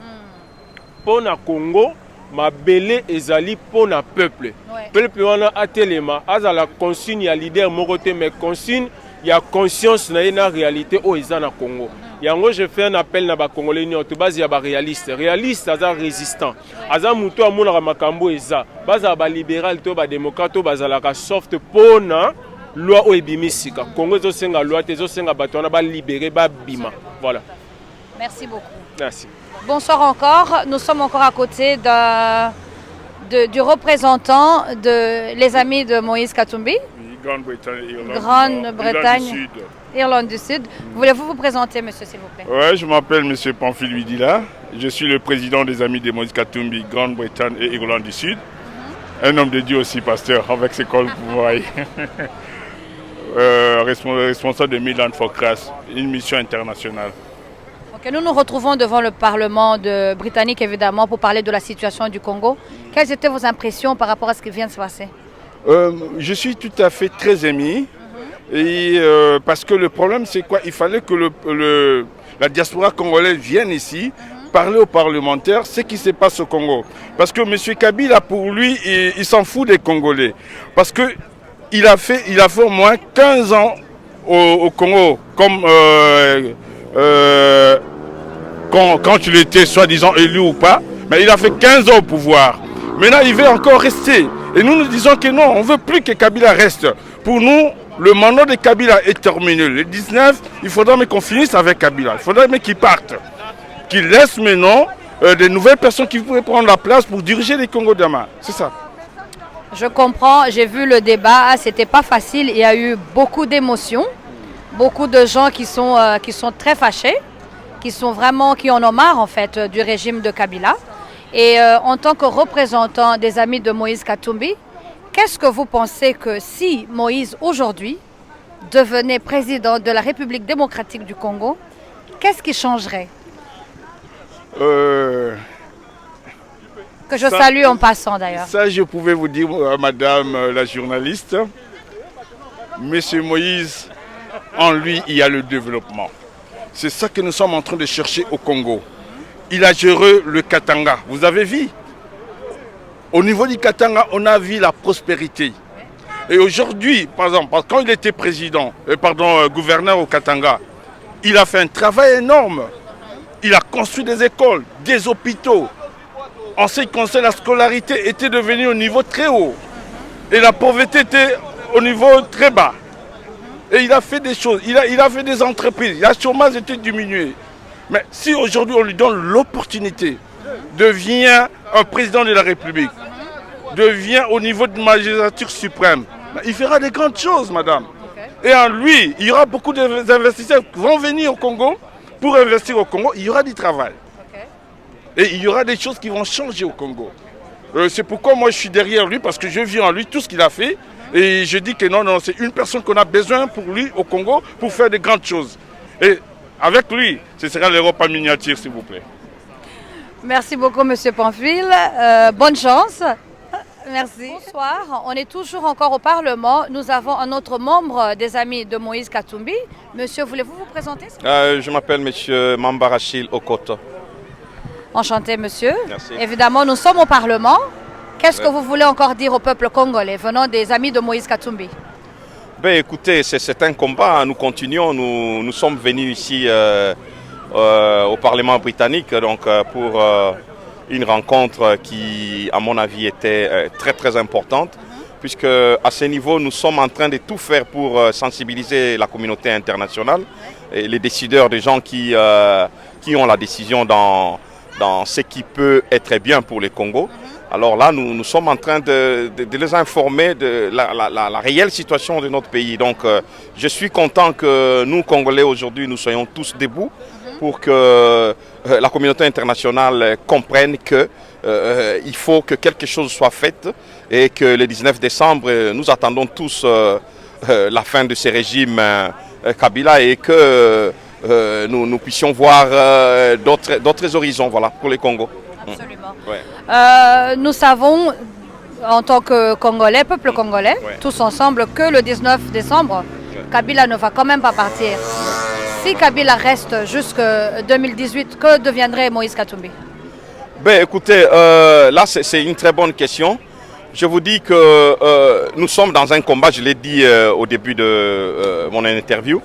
pona Congo mabele ezali pona peuple peuple wana atelema azala consigne ya leader moko te mais consigne il y a conscience na réalité au na Congo. Yango je fais un appel na ba Congolais nyoto base ya ba réaliste. Réaliste aza résistant. Aza muto amona makambo eza. Baza ba libéral to ba démocrate to bazala ka soft pona loi o ebimisika. Congo zo senga loi te zo senga bato na ba libérer ba bima. Voilà. Merci beaucoup. Merci. Bonsoir encore. Nous sommes encore à côté du représentant de les amis de Moïse Katumbi. Grande-Bretagne, Irlande du Sud. Voulez-vous vous présenter, monsieur, s'il vous plaît? Oui, je m'appelle monsieur Pamphile Widila. Je suis le président des Amis de Moïse Katumbi, Grande-Bretagne et Irlande du Sud. Un homme de Dieu aussi, pasteur, avec ses cols, vous voyez. Responsable de Midland for Christ, une mission internationale. Okay, nous nous retrouvons devant le Parlement britannique, évidemment, pour parler de la situation du Congo. Quelles étaient vos impressions par rapport à ce qui vient de se passer? Je suis tout à fait très ému. Et parce que le problème, c'est quoi? Il fallait que la diaspora congolaise vienne ici, parler aux parlementaires ce qui se passe au Congo. Parce que M. Kabila, pour lui, il s'en fout des Congolais. Parce qu'il a fait au moins 15 ans au Congo, comme quand il était soi-disant élu ou pas. Mais il a fait 15 ans au pouvoir. Maintenant, il veut encore rester. Et nous disons que non, on ne veut plus que Kabila reste. Pour nous, le mandat de Kabila est terminé. Le 19, il faudra mais qu'on finisse avec Kabila. Il faudra mais qu'il parte. Qu'il laisse maintenant des nouvelles personnes qui pourraient prendre la place pour diriger les Congo demain. C'est ça. Je comprends, j'ai vu le débat, c'était pas facile, il y a eu beaucoup d'émotions, beaucoup de gens qui sont très fâchés, qui en ont marre en fait du régime de Kabila. Et en tant que représentant des amis de Moïse Katumbi, qu'est-ce que vous pensez que si Moïse aujourd'hui devenait président de la République démocratique du Congo, qu'est-ce qui changerait? Que je salue en passant d'ailleurs. Ça, je pouvais vous dire, madame la journaliste, monsieur Moïse, en lui, il y a le développement. C'est ça que nous sommes en train de chercher au Congo. Il a géré le Katanga. Vous avez vu? Au niveau du Katanga, on a vu la prospérité. Et aujourd'hui, par exemple, quand il était gouverneur au Katanga, il a fait un travail énorme. Il a construit des écoles, des hôpitaux. En ce qui concerne la scolarité, était devenue au niveau très haut. Et la pauvreté était au niveau très bas. Et il a fait des choses, il a fait des entreprises, le chômage était diminué. Mais si aujourd'hui on lui donne l'opportunité, devient un président de la République, devient au niveau de magistrature suprême, il fera des grandes choses, madame. Et en lui, il y aura beaucoup d'investisseurs qui vont venir au Congo. Pour investir au Congo, il y aura du travail. Et il y aura des choses qui vont changer au Congo. C'est pourquoi moi je suis derrière lui, parce que je vis en lui tout ce qu'il a fait. Et je dis que non, c'est une personne qu'on a besoin pour lui au Congo pour faire de grandes choses. Et avec lui, ce sera l'Europe en miniature, s'il vous plaît. Merci beaucoup, monsieur Pamphile. Bonne chance. Merci. Bonsoir, on est toujours encore au Parlement. Nous avons un autre membre des amis de Moïse Katumbi. Monsieur, voulez-vous vous présenter? Je m'appelle monsieur Mambarachil Okoto. Enchanté, monsieur. Merci. Évidemment, nous sommes au Parlement. Qu'est-ce que vous voulez encore dire au peuple congolais venant des amis de Moïse Katumbi? Ben, écoutez, c'est un combat. Nous continuons. Nous sommes venus ici au Parlement britannique pour une rencontre qui, à mon avis, était très très importante, puisque à ce niveau, nous sommes en train de tout faire pour sensibiliser la communauté internationale et les décideurs, des gens qui ont la décision dans ce qui peut être bien pour les Congo. Alors là, nous sommes en train de les informer de la réelle situation de notre pays. Donc, je suis content que nous, Congolais, aujourd'hui, nous soyons tous debout pour que la communauté internationale comprenne qu'il faut que quelque chose soit fait et que le 19 décembre, nous attendons tous la fin de ce régime Kabila et que nous puissions voir d'autres horizons, voilà, pour les Congo. Absolument. Nous savons, en tant que Congolais, peuple congolais, tous ensemble, que le 19 décembre, Kabila ne va quand même pas partir. Si Kabila reste jusqu'en 2018, que deviendrait Moïse Katumbi? Ben, écoutez, là c'est une très bonne question. Je vous dis que nous sommes dans un combat, je l'ai dit au début de mon interview.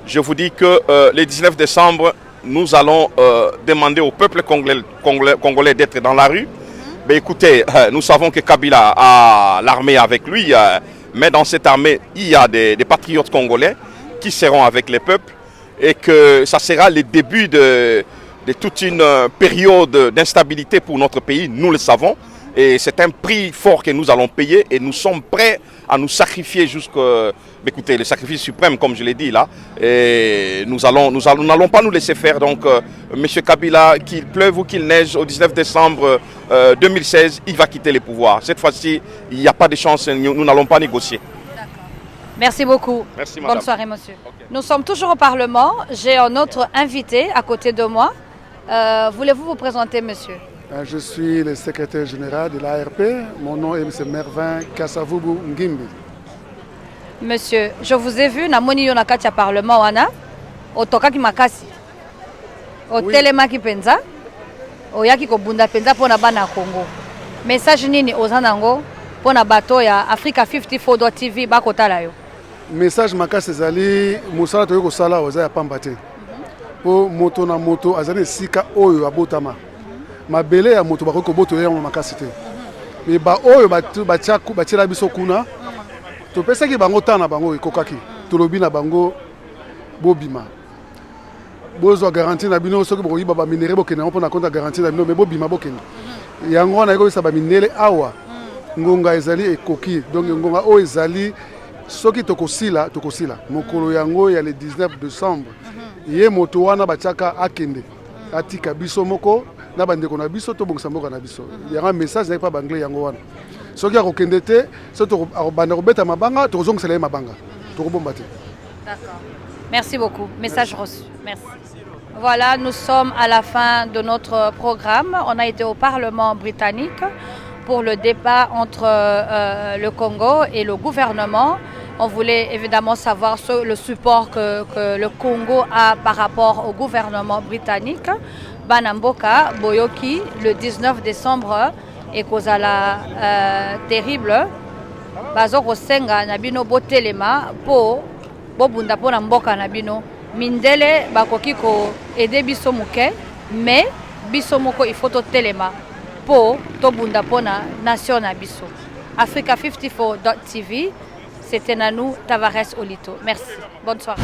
Je vous dis que le 19 décembre, nous allons demander au peuple congolais d'être dans la rue. Ben, écoutez, nous savons que Kabila a l'armée avec lui, mais dans cette armée, il y a des patriotes congolais qui seront avec les peuples et que ça sera le début de toute une période d'instabilité pour notre pays, nous le savons. Et c'est un prix fort que nous allons payer et nous sommes prêts à nous sacrifier jusqu'à... Écoutez, le sacrifice suprême, comme je l'ai dit là, et nous n'allons pas nous laisser faire. Donc, M. Kabila, qu'il pleuve ou qu'il neige, au 19 décembre 2016, il va quitter les pouvoirs. Cette fois-ci, il n'y a pas de chance, nous n'allons pas négocier. Merci beaucoup. Merci, madame. Bonne soirée, monsieur. Okay. Nous sommes toujours au Parlement. J'ai un autre invité à côté de moi. Voulez-vous vous présenter, monsieur? Je suis le secrétaire général de l'ARP. Mon nom est M. Mervin Kassavubu Ngimbi. Monsieur, je vous ai vu na moni yo na kati ya parlement wana otokaki makasi. Otelemaki penza. Oyaki kobunda penza pona bana Congo. Message nini ozanango pona bato ya Africa 54.tv bakotala yo. Message makasi ezali mosala toyo kosala oza ya pamba te. Po moto na moto azali sika oyo abotama. Mabele ya moto bakoki koboto yango makasi te. Mais ba oyo batiaku batira biso kuna topesaki bango tana bango ekokaki tolobi na bango bobima bozwa garantie na bino soki bokoyiba ba minere bokende mpona konta garantie na bino mais bobima bokende yango wana ekobisa ba minere awa ngonga ezali ekoki donc ngonga oyo ezali soki tokosila mokolo yango ya le 19 décembre ye moto wana batiaka akende atika biso moko na bandeko na biso tobongisa mboka na biso yanga message na pa banglais yango wana soki akokende te so tokobanda kobeta mabanga tokozongisela ye mabanga tokobomba te. D'accord. Merci beaucoup. Message reçu. Merci. Voilà, nous sommes à la fin de notre programme. On a été au Parlement britannique pour le débat entre le Congo et le gouvernement. On voulait évidemment savoir le support que le Congo a par rapport au gouvernement britannique. Banamboka, Boyoki, le 19 décembre, et kozala terrible. Bazoko senga nabino botelema po bobunda po na mboka nabino. Mindele bakoki ko aider biso muke, mais biso moko il faut to telema po to bunda po na nation na biso. Africa 54.tv, c'était Nanou Tavares Olito. Merci. Bonne soirée.